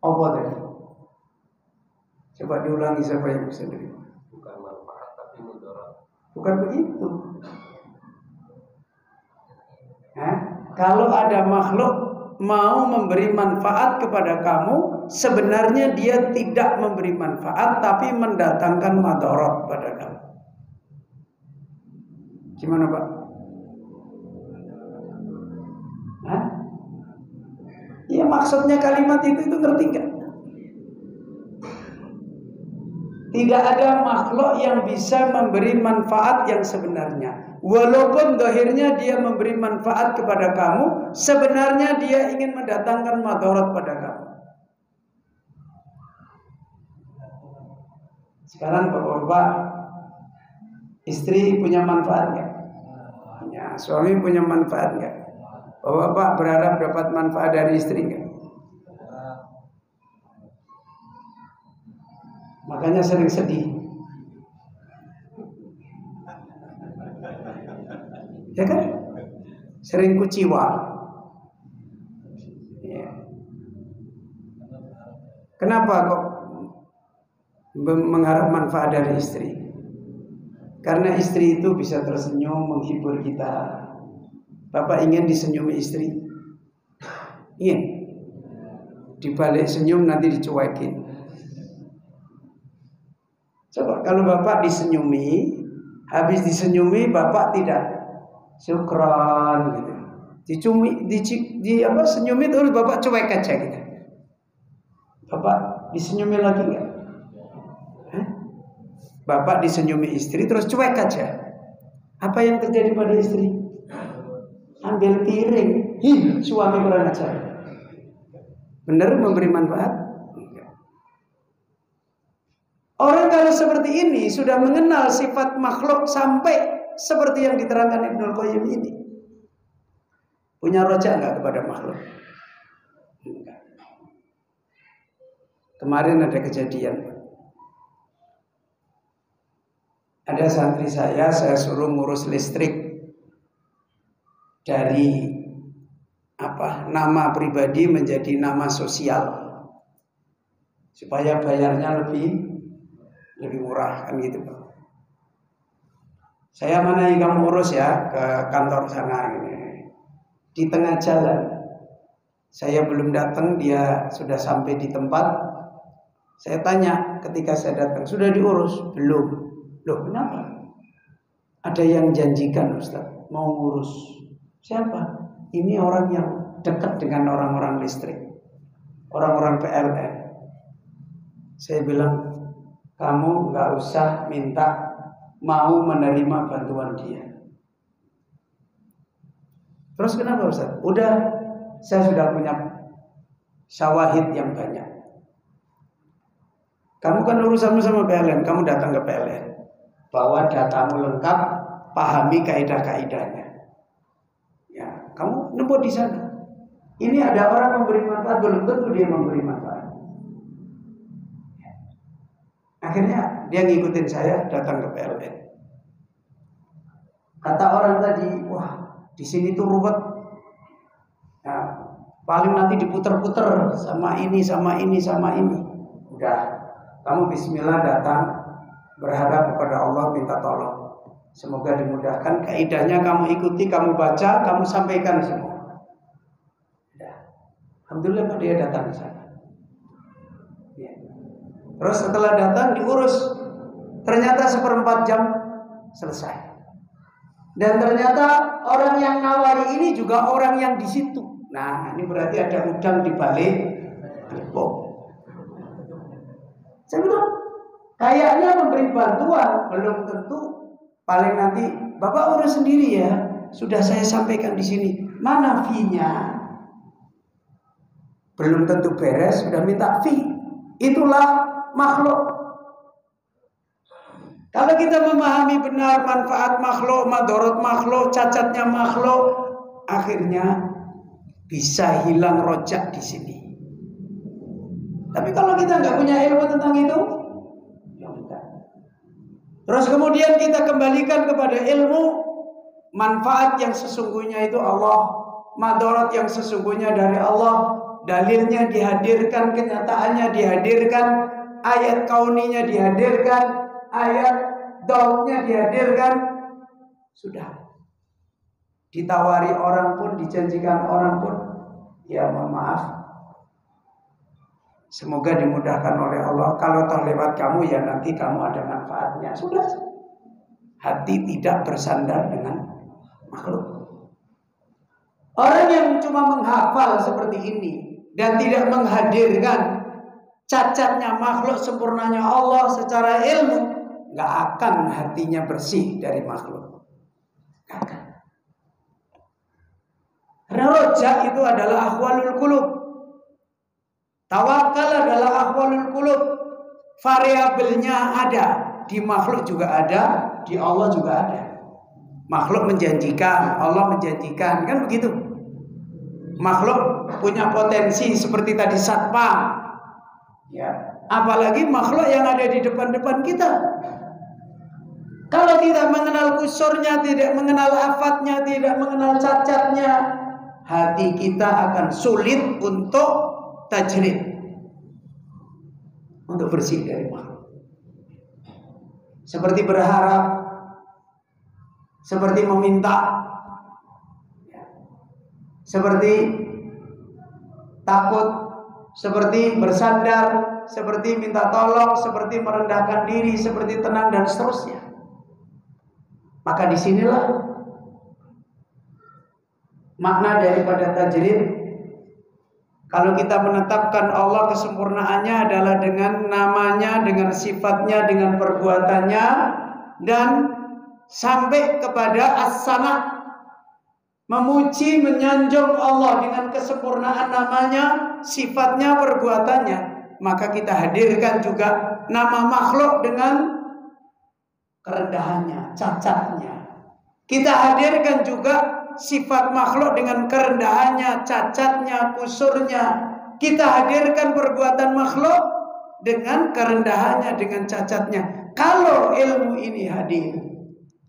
Apa tadi? Coba diulangi siapa yang bisa terima. Bukan manfaat tapi mudarat. Bukan begitu. Kalau ada makhluk mau memberi manfaat kepada kamu, sebenarnya dia tidak memberi manfaat tapi mendatangkan madarat pada kamu. Gimana Pak? Ya maksudnya kalimat itu ngerti nggak? Tidak ada makhluk yang bisa memberi manfaat yang sebenarnya. Walaupun zahirnya dia memberi manfaat kepada kamu, sebenarnya dia ingin mendatangkan madarat pada kamu. Sekarang bapak-bapak, istri punya manfaat nggak? Punya. Suami punya manfaat nggak? Bapak-bapak berharap dapat manfaat dari istri nggak? Makanya sering sedih. Ya kan? Sering kuciwa. Ya. Kenapa kok mengharap manfaat dari istri? Karena istri itu bisa tersenyum, menghibur kita. Bapak ingin disenyumi istri? Ingin? Di balik senyum nanti dicuekin. Coba kalau Bapak disenyumi, habis disenyumi Bapak tidak syukran gitu. Senyumi terus Bapak cuek aja gitu. Bapak disenyumi lagi enggak? Bapak disenyumi istri terus cuek aja. Apa yang terjadi pada istri? Ambil piring. Suami kurang ajar. Benar memberi manfaat? Orang kalau seperti ini sudah mengenal sifat makhluk sampai seperti yang diterangkan Ibnul Qayyim ini. Punya rojak enggak kepada makhluk? Enggak. Kemarin ada kejadian. Ada santri saya suruh ngurus listrik dari nama pribadi menjadi nama sosial supaya bayarnya lebih murah kan gitu Pak. Saya manai kamu urus ya ke kantor sana ini. Di tengah jalan saya belum datang, dia sudah sampai di tempat. Saya tanya ketika saya datang, sudah diurus? Belum. Loh kenapa? Ada yang janjikan Ustaz mau ngurus. Siapa? Ini orang yang dekat dengan orang-orang listrik, orang-orang PLN. Saya bilang, kamu nggak usah minta, mau menerima bantuan dia. Terus kenapa Ustaz? Udah, saya sudah punya syawahid yang banyak. Kamu kan urusanmu sama PLN, kamu datang ke PLN, bawa datamu lengkap, pahami kaidah-kaidahnya. Ya, kamu nemu di sana. Ini ada orang memberi manfaat, belum tentu dia memberi manfaat. Akhirnya dia ngikutin saya datang ke PLN. Kata orang tadi, wah di sini tuh ruwet. Nah, paling nanti diputer-puter sama ini, sama ini, sama ini. Udah, kamu bismillah datang, berharap kepada Allah, minta tolong. Semoga dimudahkan. Kaidahnya kamu ikuti, kamu baca, kamu sampaikan semua. Udah. Alhamdulillah Pak dia datang ke sana. Terus setelah datang diurus, ternyata 1/4 jam selesai. Dan ternyata orang yang nawari ini juga orang yang di situ. Nah, ini berarti ada udang di balik gerbong. Saya bilang, kayaknya memberi bantuan belum tentu. Paling nanti Bapak urus sendiri ya. Sudah saya sampaikan di sini. Mana fee-nya? Belum tentu beres, sudah minta fee. Itulah makhluk. Kalau kita memahami benar manfaat makhluk, madarat makhluk, cacatnya makhluk, akhirnya bisa hilang rojak di sini. Tapi kalau kita nggak punya ilmu tentang itu, ya enggak. Terus kemudian kita kembalikan kepada ilmu, manfaat yang sesungguhnya itu Allah, madarat yang sesungguhnya dari Allah. Dalilnya dihadirkan, kenyataannya dihadirkan, ayat kauninya dihadirkan, ayat daunnya dihadirkan. Sudah. Ditawari orang pun, dijanjikan orang pun, ya mohon maaf, semoga dimudahkan oleh Allah. Kalau toh lewat kamu, ya nanti kamu ada manfaatnya. Sudah. Hati tidak bersandar dengan makhluk. Orang yang cuma menghafal seperti ini dan tidak menghadirkan cacatnya makhluk, sempurnanya Allah secara ilmu, nggak akan hatinya bersih dari makhluk. Nggak akan. Karena roja itu adalah ahwalul qulub. Tawakal adalah ahwalul qulub. Variabelnya ada. Di makhluk juga ada, di Allah juga ada. Makhluk menjanjikan, Allah menjanjikan, kan begitu. Makhluk punya potensi seperti tadi satpam, ya. Apalagi makhluk yang ada di depan-depan kita. Kalau tidak mengenal kusurnya, tidak mengenal afatnya, tidak mengenal cacatnya, hati kita akan sulit untuk tajrid, untuk bersih dari makhluk. Seperti berharap, seperti meminta, seperti takut, seperti bersandar, seperti minta tolong, seperti merendahkan diri, seperti tenang dan seterusnya. Maka disinilah makna daripada tajrid. Kalau kita menetapkan Allah, kesempurnaannya adalah dengan namanya, dengan sifatnya, dengan perbuatannya, dan sampai kepada as-sana, memuji, menyanjung Allah dengan kesempurnaan namanya, sifatnya, perbuatannya. Maka kita hadirkan juga nama makhluk dengan kerendahannya, cacatnya. Kita hadirkan juga sifat makhluk dengan kerendahannya, cacatnya, kusurnya. Kita hadirkan perbuatan makhluk dengan kerendahannya, dengan cacatnya. Kalau ilmu ini hadir,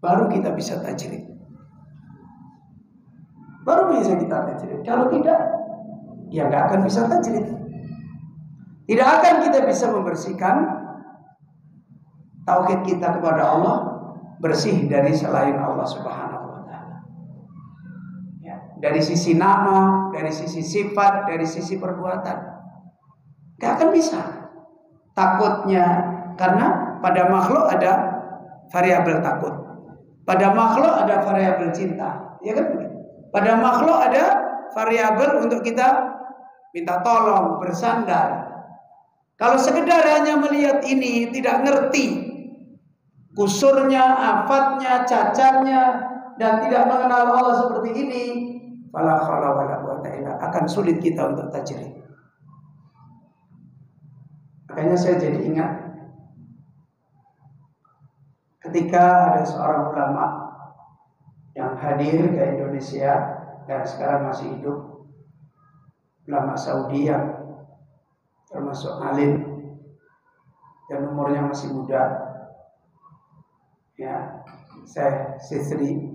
baru kita bisa tajrid. Baru bisa kita tajrid. Kalau tidak, ya nggak akan bisa tajrid. Tidak akan kita bisa membersihkan tauhid kita kepada Allah, bersih dari selain Allah Subhanahu wa taala. Ya, dari sisi nama, dari sisi sifat, dari sisi perbuatan. Nggak akan bisa. Takutnya, karena pada makhluk ada variabel takut. Pada makhluk ada variabel cinta. Ya kan begitu? Pada makhluk ada variabel untuk kita minta tolong, bersandar. Kalau sekedar hanya melihat ini, tidak ngerti kusurnya, afatnya, cacatnya, dan tidak mengenal Allah seperti ini, fala haula wala quwwata illa billah, akan sulit kita untuk tajrid. Makanya saya jadi ingat ketika ada seorang ulama yang hadir ke Indonesia dan sekarang masih hidup, ulama Saudi yang termasuk alim dan umurnya masih muda, ya, Syekh Sisri,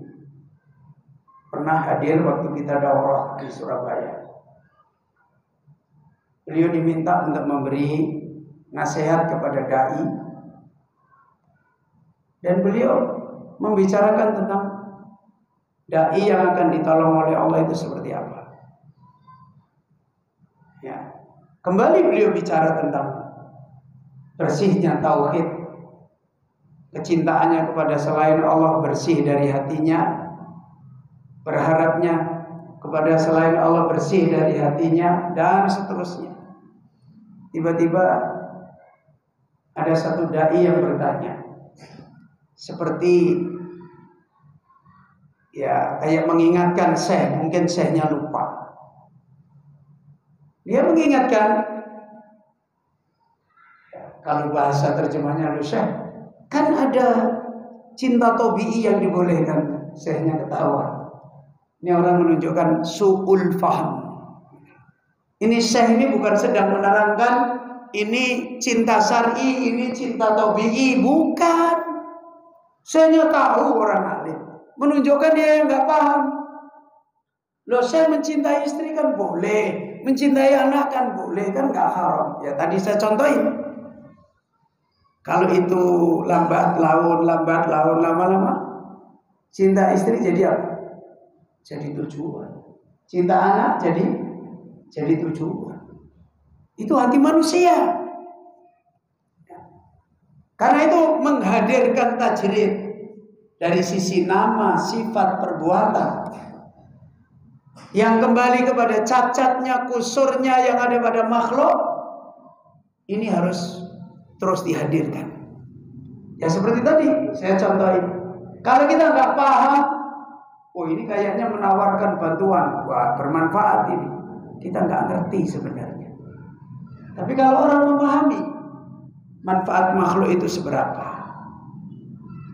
pernah hadir waktu kita daurah di Surabaya. Beliau diminta untuk memberi nasihat kepada dai, dan beliau membicarakan tentang dai yang akan ditolong oleh Allah itu seperti apa. Ya, kembali beliau bicara tentang bersihnya tauhid, kecintaannya kepada selain Allah bersih dari hatinya, berharapnya kepada selain Allah bersih dari hatinya, dan seterusnya. Tiba-tiba ada satu dai yang bertanya, seperti ya kayak mengingatkan Syekh, mungkin Syekhnya lupa. Dia mengingatkan, kalau bahasa terjemahnya Syekh, kan ada cinta tobi'i yang dibolehkan. Syekhnya ketawa. Ini orang menunjukkan su'ul faham. Ini Syekh ini bukan sedang menerangkan ini cinta syar'i, ini cinta tobi'i, bukan. Syekhnya tahu orang alim. menunjukkan dia yang nggak paham. Loh, saya mencintai istri kan boleh, mencintai anak kan boleh, kan nggak haram. Ya tadi saya contohin. Kalau itu lambat laun, lama-lama cinta istri jadi apa? Jadi tujuan. Cinta anak jadi tujuan. Itu hati manusia. Karena itu menghadirkan tajrid dari sisi nama, sifat, perbuatan yang kembali kepada cacatnya, kusurnya yang ada pada makhluk, ini harus terus dihadirkan. Ya seperti tadi saya contohin. Kalau kita nggak paham, oh ini kayaknya menawarkan bantuan, wah bermanfaat ini. Kita nggak ngerti sebenarnya. Tapi kalau orang memahami manfaat makhluk itu seberapa,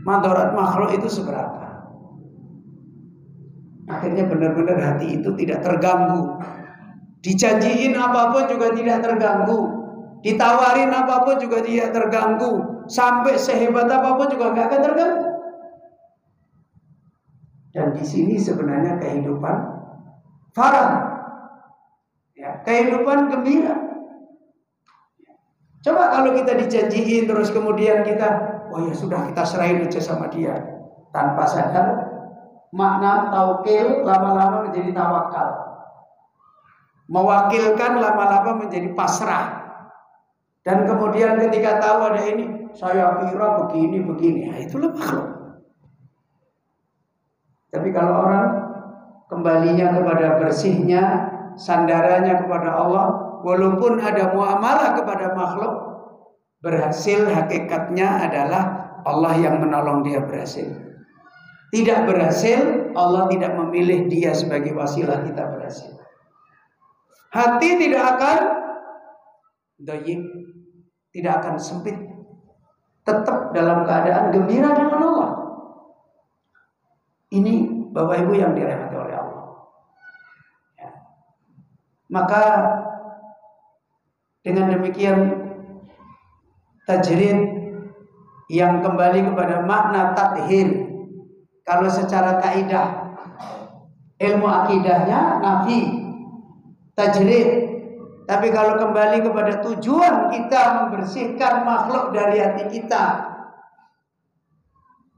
madarat makhluk itu seberapa, akhirnya benar-benar hati itu tidak terganggu. Dijanjiin apapun juga tidak terganggu, ditawarin apapun juga tidak terganggu, sampai sehebat apapun juga nggak akan terganggu. Dan di sini sebenarnya kehidupan farah, ya, kehidupan gembira. Coba kalau kita dijanjiin terus kemudian kita, oh ya sudah kita serahin aja sama dia, tanpa sadar makna taukil lama-lama menjadi tawakal, mewakilkan lama-lama menjadi pasrah. Dan kemudian ketika tahu ada ini, saya kira begini, nah, itulah makhluk. Tapi kalau orang kembalinya kepada bersihnya, sandarannya kepada Allah, walaupun ada muamalah kepada makhluk, berhasil hakikatnya adalah Allah yang menolong dia berhasil. Tidak berhasil, Allah tidak memilih dia sebagai wasilah kita berhasil. Hati tidak akan dhayiq, tidak akan sempit, tetap dalam keadaan gembira dengan Allah. Ini Bapak Ibu yang dirahmati oleh Allah. Ya. Maka dengan demikian tajrid yang kembali kepada makna tathir, kalau secara kaidah ilmu akidahnya nafi tajrid, tapi kalau kembali kepada tujuan kita membersihkan makhluk dari hati kita,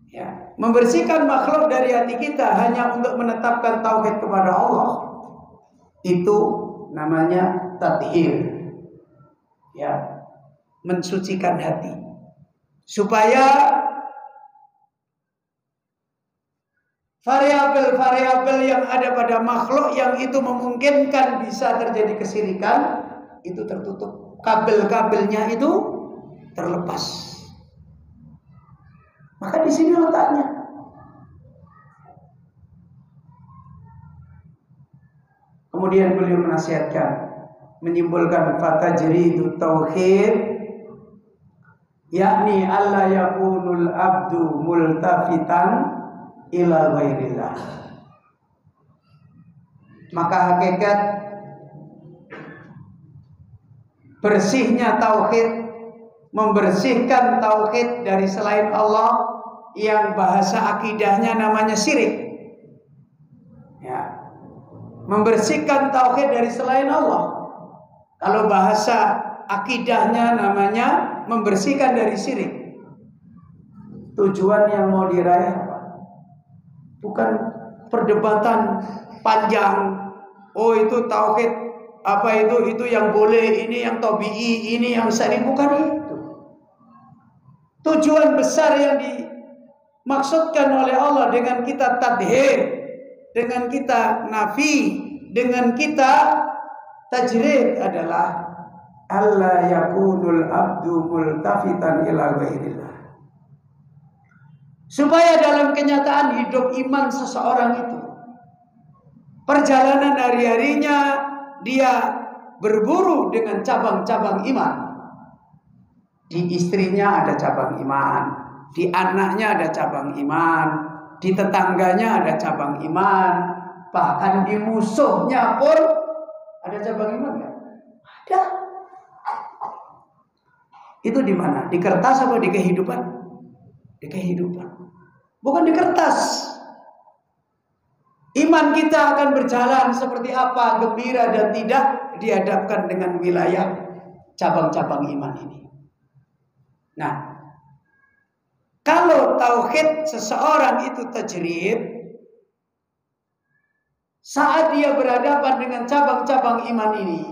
ya, membersihkan makhluk dari hati kita hanya untuk menetapkan tauhid kepada Allah, itu namanya tathir. Ya, mensucikan hati supaya variabel-variabel yang ada pada makhluk yang itu memungkinkan bisa terjadi kesyirikan itu tertutup, kabel-kabelnya itu terlepas. Maka di sini letaknya. Kemudian beliau menasihatkan, menyimpulkan fatajridu tauhid, yakni alla yakunul abdu multafitan ila ghairillah. Maka hakikat bersihnya tauhid, membersihkan tauhid dari selain Allah, yang bahasa akidahnya namanya syirik. Ya. Membersihkan tauhid dari selain Allah, kalau bahasa akidahnya namanya membersihkan dari syirik. Tujuan yang mau diraih apa? Bukan perdebatan panjang. Oh itu tauhid, apa itu yang boleh, ini yang tabi'i, ini yang syar'i, bukan itu. Tujuan besar yang dimaksudkan oleh Allah dengan kita tadhir, dengan kita nafi, dengan kita tajrid adalah alla yakunul abdu multafitan ila ghairillah. Supaya dalam kenyataan hidup iman seseorang itu, perjalanan hari-harinya dia berburu dengan cabang-cabang iman. Di istrinya ada cabang iman, di anaknya ada cabang iman, di tetangganya ada cabang iman, bahkan di musuhnya pun ada cabang iman kan? Ada. Itu di mana? Di kertas apa di kehidupan? Di kehidupan. Bukan di kertas. iman kita akan berjalan seperti apa, gembira dan tidak, dihadapkan dengan wilayah cabang-cabang iman ini. Nah, kalau tauhid seseorang itu tajrid, saat dia berhadapan dengan cabang-cabang iman ini,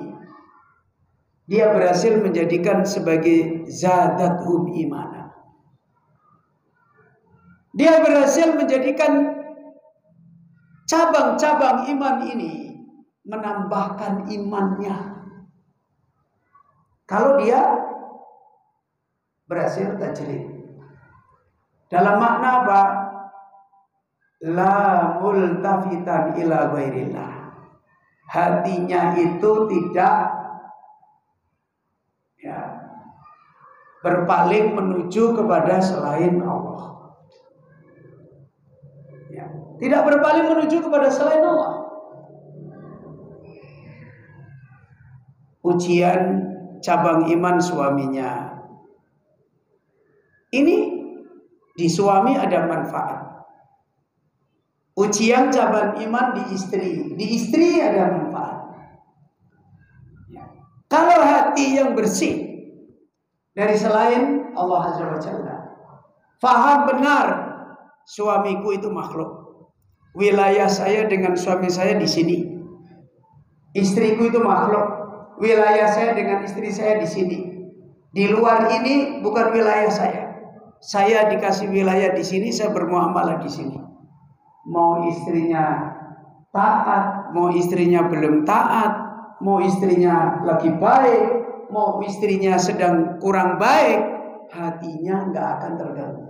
dia berhasil menjadikan sebagai zadathum imana. Dia berhasil menjadikan cabang-cabang iman ini menambahkan imannya. Kalau dia berhasil tajrid. Dalam makna apa? La multafitan ila ghairillah. Hatinya itu tidak berpaling menuju kepada selain Allah. Tidak berpaling menuju kepada selain Allah. Ujian cabang iman suaminya. Ini di suami ada manfaat. Ujian cabang iman di istri ada manfaat. Kalau hati yang bersih dari selain Allah Azza wa Jalla, faham benar suamiku itu makhluk. Wilayah saya dengan suami saya di sini. Istriku itu makhluk. Wilayah saya dengan istri saya di sini. Di luar ini bukan wilayah saya. Saya dikasih wilayah di sini, saya bermuamalah di sini. Mau istrinya taat, mau istrinya belum taat, mau istrinya lagi baik, mau istrinya sedang kurang baik, hatinya nggak akan terganggu.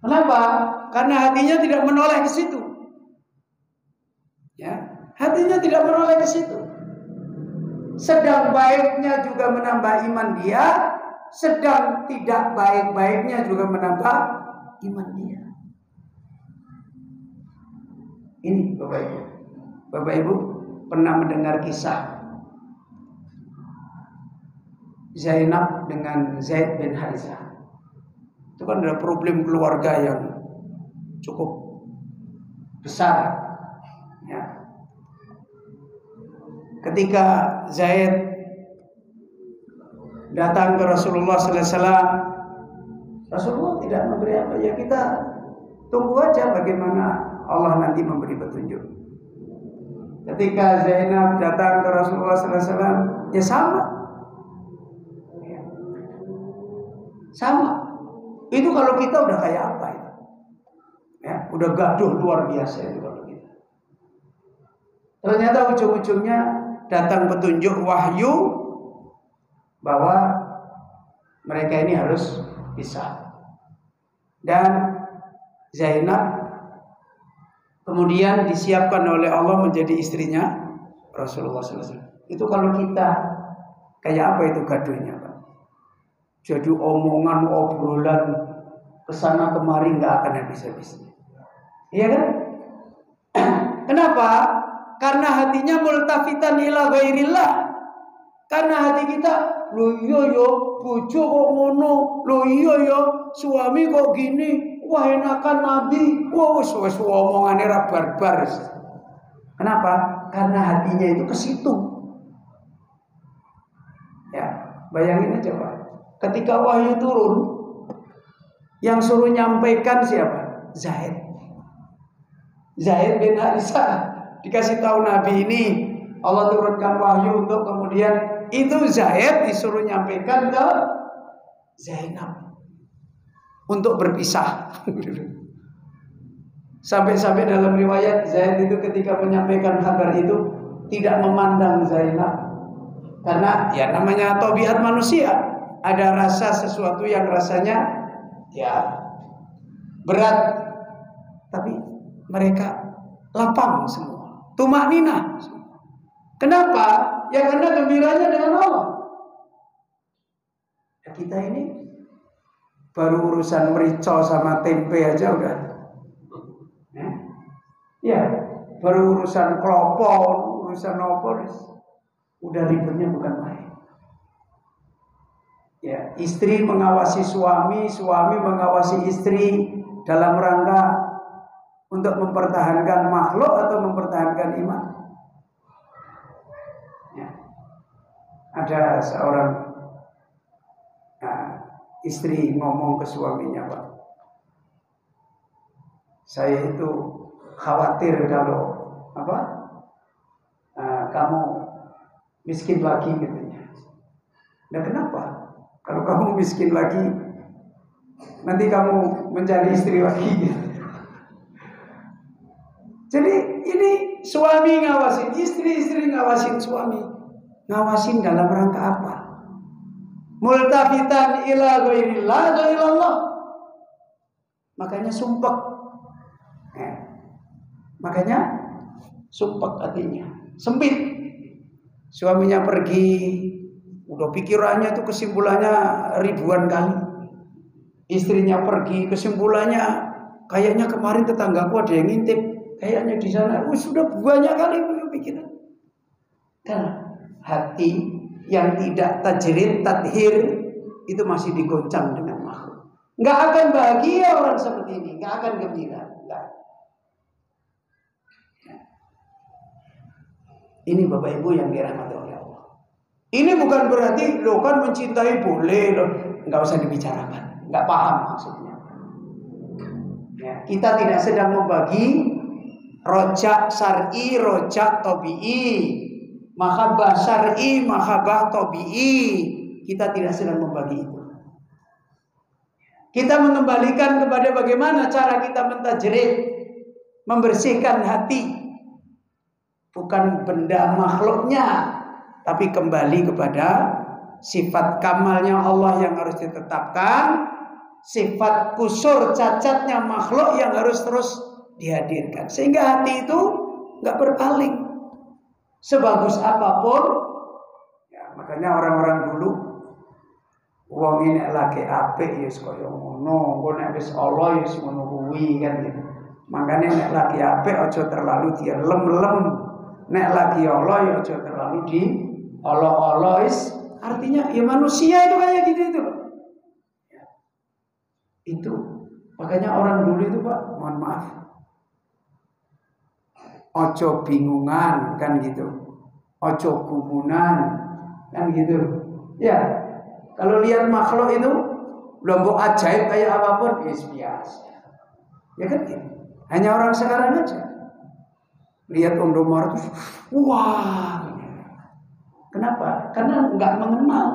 Kenapa? Karena hatinya tidak menoleh ke situ. Ya, hatinya tidak menoleh ke situ. Sedang baiknya juga menambah iman dia, sedang tidak baik-baiknya juga menambah iman dia. Ini Bapak Ibu pernah mendengar kisah Zainab dengan Zaid bin Harithah. Itu kan ada problem keluarga yang cukup besar. Ya. Ketika Zaid datang ke Rasulullah Sallallahu Alaihi Wasallam, Rasulullah tidak memberi apa, ya kita tunggu aja bagaimana Allah nanti memberi petunjuk. Ketika Zainab datang ke Rasulullah Sallallahu Alaihi Wasallam, ya sama. Itu kalau kita udah kayak apa itu? Ya, udah gaduh luar biasa itu kalau kita. Ternyata ujung-ujungnya datang petunjuk wahyu bahwa mereka ini harus pisah. Dan Zainab kemudian disiapkan oleh Allah menjadi istrinya Rasulullah SAW. Itu kalau kita kayak apa itu gaduhnya, Pak? Jadi omongan, obrolan kesana kemari nggak akan habis-habisnya. Iya kan? Kenapa? Karena hatinya multafitan ila ghairillah. Karena hati kita, lo iya yo, bojo kok ngono, lo iya yo, suami kok gini, wah enakan Nabi, wah wes omongannya barbar. Kenapa? Karena hatinya itu ke situ. Ya, bayangin aja Pak. Ketika wahyu turun, yang suruh nyampaikan siapa? Zaid bin Harithah. Dikasih tahu Nabi ini, Allah turunkan wahyu untuk kemudian itu Zaid disuruh nyampaikan ke Zainab untuk berpisah. Sampai-sampai dalam riwayat Zaid itu ketika menyampaikan kabar itu tidak memandang Zainab, karena ya namanya tabiat manusia. Ada rasa sesuatu yang rasanya ya berat, tapi mereka lapang semua, tumakninah. Kenapa? Ya karena gembiranya dengan Allah. Ya, kita ini baru urusan merica sama tempe aja udah. Ya, baru urusan klopo, urusan opor, udah ribetnya bukan main. Ya, istri mengawasi suami, suami mengawasi istri dalam rangka Untuk mempertahankan makhluk atau mempertahankan iman? Ya. Ada seorang istri ngomong ke suaminya, Pak, saya itu khawatir kalau kamu miskin lagi katanya. Nah, kenapa? Kalau kamu miskin lagi, nanti kamu mencari istri lagi. Jadi ini suami ngawasin istri, istri ngawasin suami. Ngawasin dalam rangka apa? Multafitan ila ghairillah ghairillah. Makanya sumpek. Makanya sumpek artinya sempit. Suaminya pergi, udah pikirannya itu kesimpulannya ribuan kali. Istrinya pergi, kesimpulannya kayaknya kemarin tetanggaku ada yang ngintip, kayaknya di sana. Sudah banyak kali pikiran. Karena hati yang tidak tajrid, tadhir itu masih digoncang dengan makhluk. Nggak akan bahagia orang seperti ini, nggak akan gembira. Nggak. Ini Bapak Ibu yang dirahmati oleh Allah. Ini bukan berarti lo kan mencintai boleh loh, nggak usah dibicarakan, nggak paham maksudnya. Ya, kita tidak sedang membagi rojak syar'i, rojak tabi'i, mahabbah syar'i, mahabbah tabi'i. Kita tidak sedang membagi itu. Kita mengembalikan kepada bagaimana cara kita mentajrid, membersihkan hati. Bukan benda makhluknya, tapi kembali kepada sifat kamalnya Allah yang harus ditetapkan, sifat kusur cacatnya makhluk yang harus terus dihadirkan. Sehingga hati itu nggak berpaling. Sebagus apapun, ya, makanya orang-orang dulu, wong ini lagi apik ya kaya ngono, engko nek wis Allah ya ngono kuwi kan gitu. Makanya nek lagi apik aja terlalu dia lem-lem. Nek lagi Allah ya aja terlalu di Allah artinya ya manusia itu kayak gitu itu loh. Ya. Itu makanya orang dulu itu Pak, mohon maaf, ojo bingungan kan gitu, ojo gumunan kan gitu. Ya, kalau lihat makhluk itu lombok ajaib kayak apapun biasa. Ya kan gitu. Hanya orang sekarang aja lihat Indomaret itu, wah. Kenapa? Karena nggak mengenal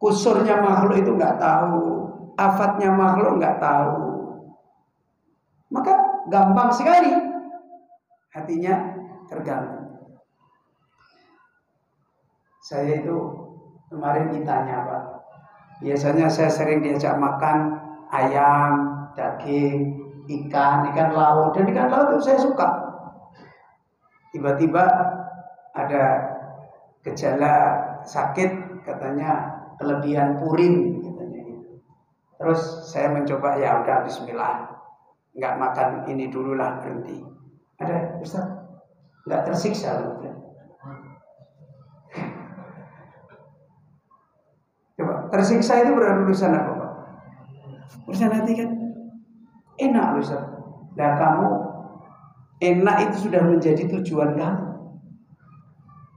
kusurnya makhluk itu, nggak tahu afatnya makhluk, nggak tahu. Maka gampang sekali hatinya terganggu. Saya itu kemarin ditanya Pak, biasanya saya sering diajak makan ayam, daging, ikan laut, dan ikan laut itu saya suka. Tiba-tiba ada gejala sakit, katanya kelebihan purin katanya gitu. Terus saya mencoba, ya udah bismillah, nggak makan ini dulu lah, berhenti. Ada Ustaz, nggak tersiksa loh. Coba tersiksa itu berurusan apa Pak? Urusan hati kan enak loh Ustaz. Dan kamu enak itu sudah menjadi tujuan kamu.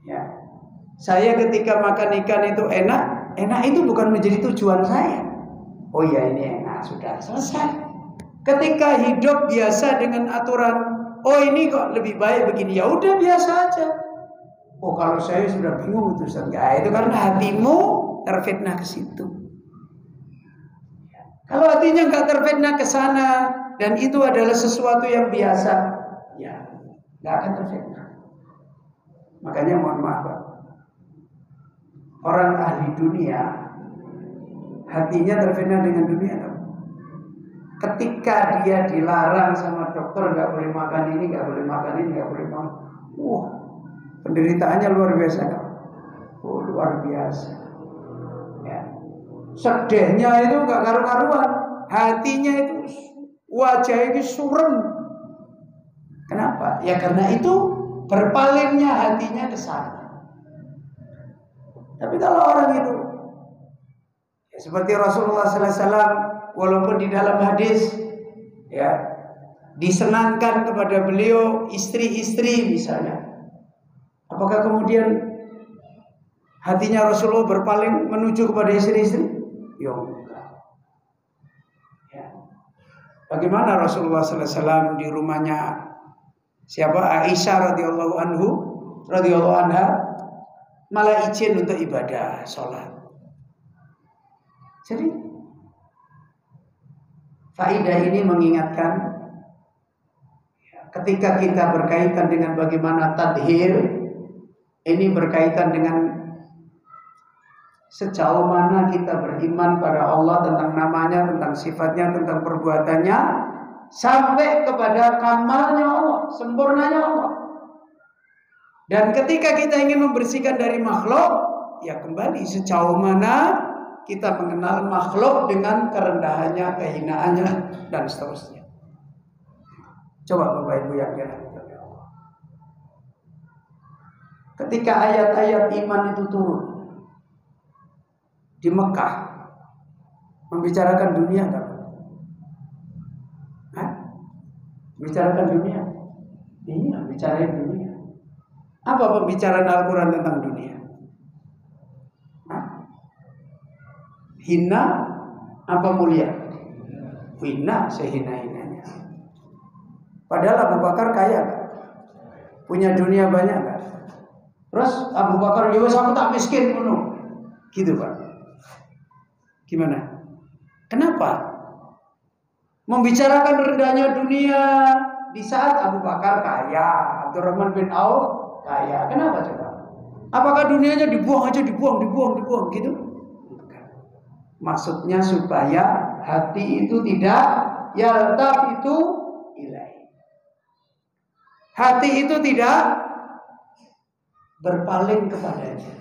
Ya. Saya ketika makan ikan itu enak itu bukan menjadi tujuan saya. Oh ya ini enak, sudah selesai. Ketika hidup biasa dengan aturan, oh ini kok lebih baik begini, ya udah biasa aja. Oh kalau saya sudah bingung itu Ustaz. Ya, itu karena hatimu terfitnah ke situ. Kalau hatinya nggak terfitnah ke sana dan itu adalah sesuatu yang biasa, ya nggak akan terfitnah. Makanya mohon maaf Pak, orang ahli dunia hatinya terfitnah dengan dunia. Ketika dia dilarang sama dokter nggak boleh makan ini, nggak boleh makan ini, nggak boleh makan, penderitaannya luar biasa kan? Luar biasa. Ya. Sedihnya itu nggak karu-karuan, hatinya itu wajah itu surem. Kenapa? Ya karena itu berpalingnya hatinya ke sana. Tapi kalau orang itu seperti Rasulullah SAW, walaupun di dalam hadis, ya disenangkan kepada beliau istri-istri misalnya, apakah kemudian hatinya Rasulullah berpaling menuju kepada istri-istri? Ya enggak. Ya. Bagaimana Rasulullah SAW di rumahnya siapa? Aisyah radhiyallahu anha malah izin untuk ibadah sholat. Jadi faedah ini mengingatkan ketika kita berkaitan dengan bagaimana tadhir, ini berkaitan dengan sejauh mana kita beriman pada Allah, tentang namanya, tentang sifatnya, tentang perbuatannya, sampai kepada kamalnya Allah, sempurnanya Allah. Dan ketika kita ingin membersihkan dari makhluk, ya kembali sejauh mana kita mengenal makhluk dengan kerendahannya, kehinaannya, dan seterusnya. Coba Bapak Ibu yang dirahmati Allah. Ketika ayat-ayat iman itu turun di Mekah, membicarakan dunia enggak? Bicarakan dunia? Iya, bicarain dunia. Apa pembicaraan Al-Quran tentang dunia? Hina apa mulia? Hina, sehina-hinanya. Padahal Abu Bakar kaya gak? Punya dunia banyak gak? Terus Abu Bakar, ya aku tak miskin penuh. Gitu Pak. Gimana? Kenapa? Membicarakan rendahnya dunia di saat Abu Bakar kaya, Abdurrahman bin Auf kaya. Kenapa coba? Apakah dunianya dibuang dibuang gitu? Maksudnya supaya hati itu tidak yaltafitu ilaih. Hati itu tidak berpaling kepadanya.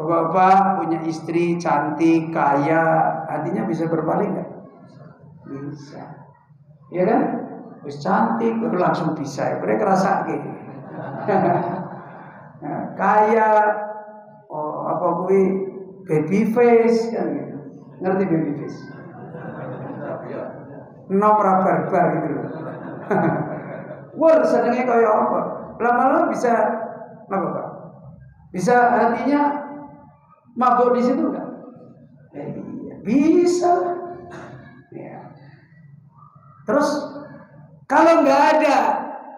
Bapak punya istri cantik, kaya, hatinya bisa berpaling nggak? Bisa, ya kan? Wis cantik, langsung bisa. Mereka kerasa gitu. Kaya, apa gue baby face kan gitu. Ngerti baby face? Nomor barbar gitu loh. Wah, senengnya kayak apa? Lama-lama bisa apa Pak? Bisa hatinya mabuk di situ enggak? Bisa. Ya. Terus kalau nggak ada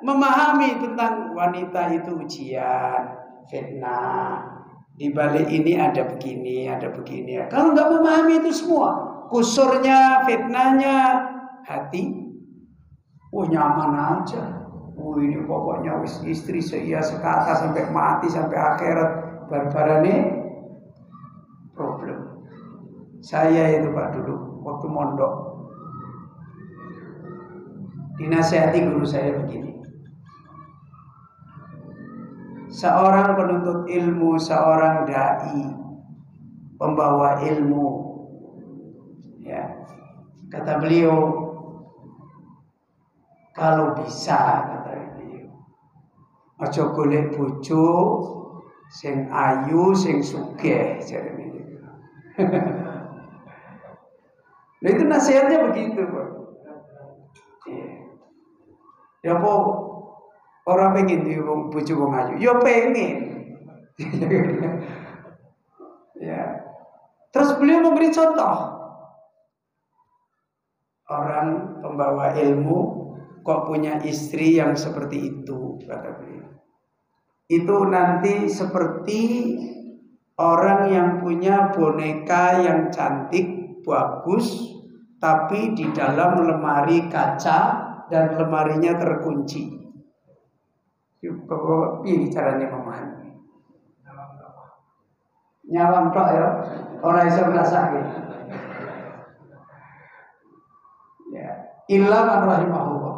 memahami tentang wanita itu ujian, fitnah, di balik ini ada begini. Kalau nggak memahami itu semua, kusurnya, fitnahnya, hati, nyaman aja. Ini pokoknya istri seia sekata sampai mati sampai akhirat, barbarane problem. Saya itu Pak dulu waktu mondok dinasihati guru saya begini. Seorang penuntut ilmu, seorang dai, pembawa ilmu, ya, kata beliau, kalau bisa, kata beliau, aja golek bojo sing ayu, sing sugih, jarene. Nah itu nasihatnya begitu Pak. Ya apa orang pengen di bojo wong ayu, ya pengen. Ya. Terus beliau memberi contoh. Orang pembawa ilmu kok punya istri yang seperti itu, kata beliau. Itu nanti seperti orang yang punya boneka yang cantik, bagus, tapi di dalam lemari kaca dan lemarinya terkunci. Ini caranya memahami. Nyawang tok ya, orang bisa merasa gitu. Ya, illa man rahimahullah.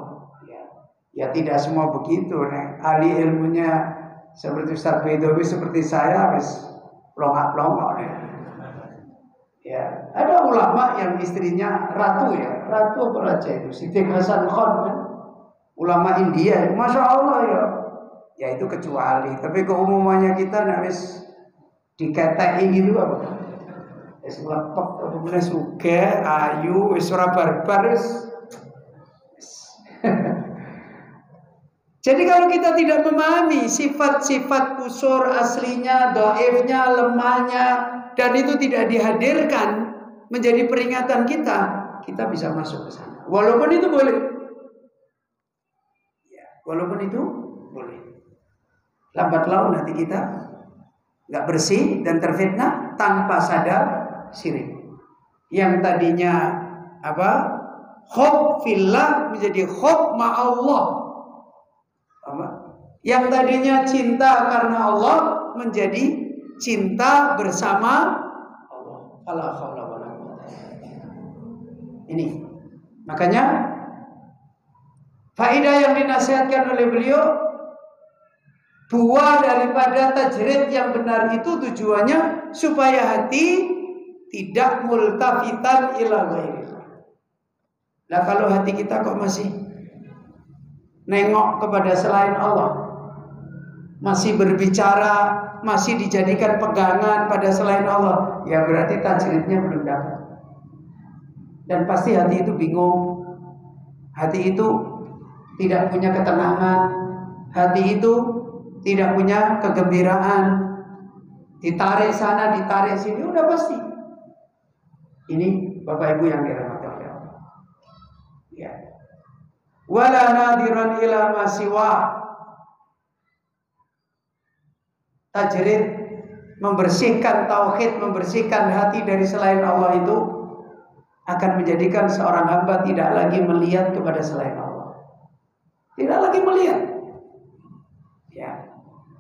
Ya tidak semua begitu. Nih, ahli ilmunya seperti Ustaz Bedowi seperti saya wis plongak-plongok nih. Ya, ada ulama yang istrinya ratu ya, ratu apa raja itu, Siti Hasan Khan kan, ulama India, masya Allah ya. Ya itu kecuali, tapi keumumannya kita nek wis diketeki gitu apa? Wis lepek, kemudian sugih, ayu, wis ora barbar wis Jadi kalau kita tidak memahami sifat-sifat kusur aslinya, dhaifnya, lemahnya, dan itu tidak dihadirkan menjadi peringatan kita, kita bisa masuk ke sana. Walaupun itu boleh. Ya, walaupun itu boleh. Lambat laun nanti kita nggak bersih dan terfitnah tanpa sadar syirik. Yang tadinya khof fillah menjadi khof ma'allah. Yang tadinya cinta karena Allah menjadi cinta bersama Allah. Ini makanya faedah yang dinasihatkan oleh beliau, buah daripada tajrid yang benar itu tujuannya supaya hati tidak multafitan ila ghairillah. Nah kalau hati kita kok masih nengok kepada selain Allah, masih berbicara, masih dijadikan pegangan pada selain Allah, ya berarti tajridnya belum dapat. Dan pasti hati itu bingung, hati itu tidak punya ketenangan, hati itu tidak punya kegembiraan, ditarik sana, ditarik sini, udah pasti. Ini Bapak Ibu yang dirahmati oleh Allah. Ya. Wala nadiran ila ma siwa. Tajrid membersihkan tauhid, membersihkan hati dari selain Allah itu akan menjadikan seorang hamba tidak lagi melihat kepada selain Allah. Tidak lagi melihat. Ya.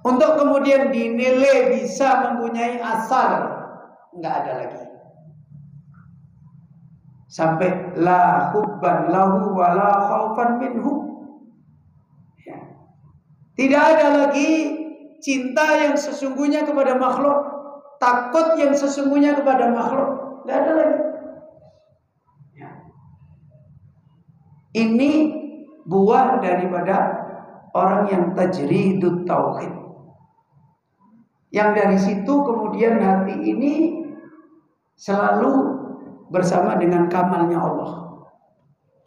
Untuk kemudian dinilai bisa mempunyai asar, enggak ada lagi. Sampai la hubban lahu wa la khaufan minhu. Ya. Tidak ada lagi cinta yang sesungguhnya kepada makhluk, takut yang sesungguhnya kepada makhluk, tidak ada lagi. Ya. Ini buah daripada orang yang tajridut tauhid. Yang dari situ kemudian hati ini selalu bersama dengan kamalnya Allah,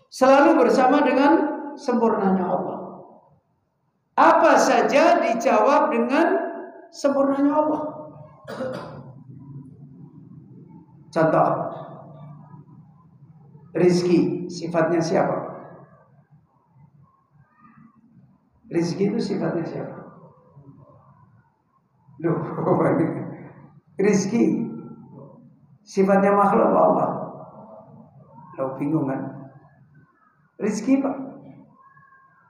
selalu bersama dengan sempurnanya Allah. Apa saja dijawab dengan sempurnanya Allah. Contoh, rizki sifatnya siapa? Rizki itu sifatnya siapa? Loh, rizki sifatnya makhluk Allah. Lo bingung kan? Rizki Pak,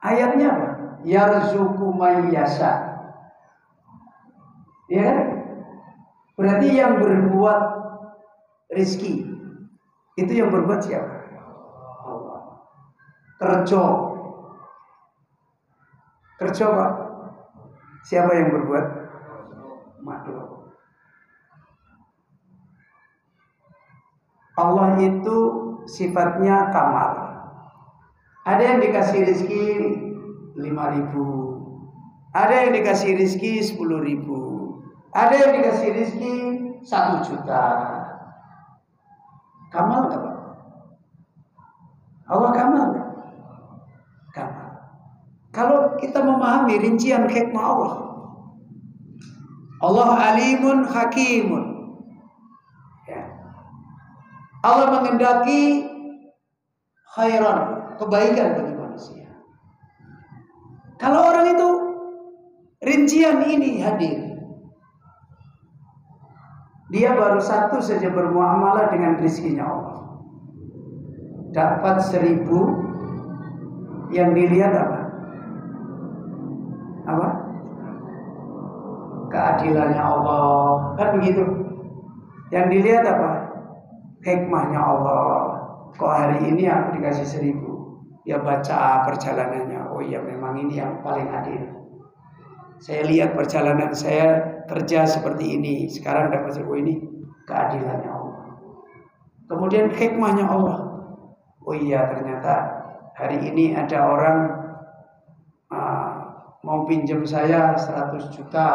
ayatnya apa? Yarzuqu may yasha. Ya kan? Berarti yang berbuat rizki itu yang berbuat siapa? Allah. Kerja Pak, siapa yang berbuat? Makhluk. Allah itu sifatnya kamal. Ada yang dikasih rizki 5.000, ada yang dikasih rizki 10.000, ada yang dikasih rizki 1 juta. Kamal gak Pak? Allah kamal gak? Kamal. Kalau kita memahami rincian hikmah Allah, Allah alimun hakimun. Allah mengendaki khairan, kebaikan bagi manusia. Kalau orang itu rincian ini hadir, dia baru satu saja bermuamalah dengan rizkinya Allah, dapat 1.000, yang dilihat apa? Apa? Keadilannya Allah, kan begitu. Yang dilihat apa? Hikmahnya Allah. Kok hari ini aku dikasih 1.000? Ya baca perjalanannya. Oh iya, memang ini yang paling adil. Saya lihat perjalanan saya kerja seperti ini, sekarang dapat 1.000. Ini keadilannya Allah. Kemudian hikmahnya Allah. Oh iya, ternyata hari ini ada orang mau pinjam saya 100 juta.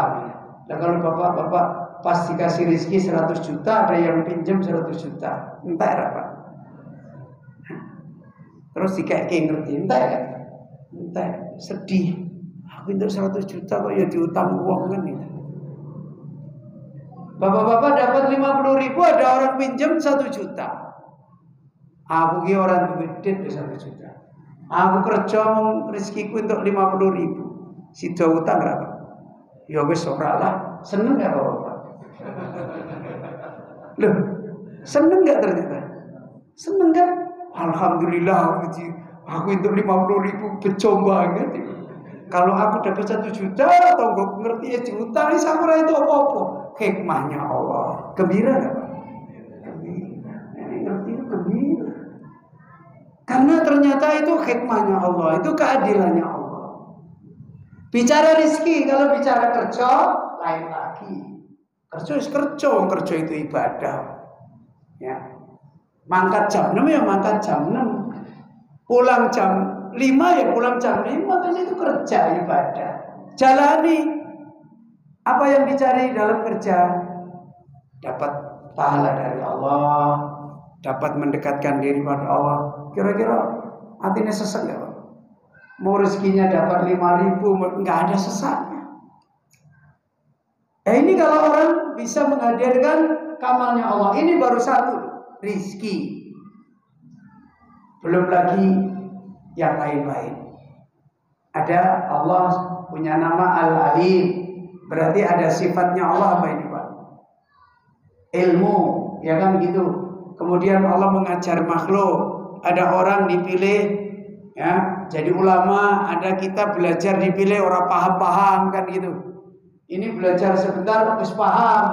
Nah kalau bapak pas dikasih rezeki 100 juta, ada yang pinjam 100 juta, entah apa. Terus dikasih ngerti, entah kan? Entek, sedih. Aku untuk 100 juta kok ya diutang uang kan gitu. Bapak-bapak dapat 50.000, ada orang pinjam 1 juta. Aku ki orang duit 1 juta. Aku kerja rezekiku untuk 50.000. Sida utang berapa? Ya wis ora lah. Seneng gak Bapak? Loh, seneng gak ternyata? Seneng kan? Alhamdulillah aku untuk 50.000 bejo banget. Kalau aku dapat 1 juta, atau gue ngerti ya diutang, sakura itu apa-apa. Hikmahnya Allah. Gembira gak Pak? Gembira. Ini ngerti itu gembira. Karena ternyata itu hikmahnya Allah, itu keadilannya Allah. Bicara rezeki, kalau bicara kerja lain lagi. Kerja itu ibadah. Ya. Mangkat jam 6 ya mangkat jam 6. Pulang jam 5 ya pulang jam 5, kan itu kerja ibadah. Jalani apa yang dicari dalam kerja, dapat pahala dari Allah, dapat mendekatkan diri pada Allah. Kira-kira hatinya sesat nggak Pak? Mau rezekinya dapat 5.000, nggak ada sesatnya. Ini kalau orang bisa menghadirkan kamalnya Allah, ini baru satu, rizki. Belum lagi yang lain-lain. Ada Allah punya nama Al-Alim, berarti ada sifatnya Allah apa ini Pak? Ilmu, ya kan gitu. Kemudian Allah mengajar makhluk. Ada orang dipilih ya jadi ulama, ada kita belajar dipilih orang paham-paham kan gitu. Ini belajar sebentar terus paham,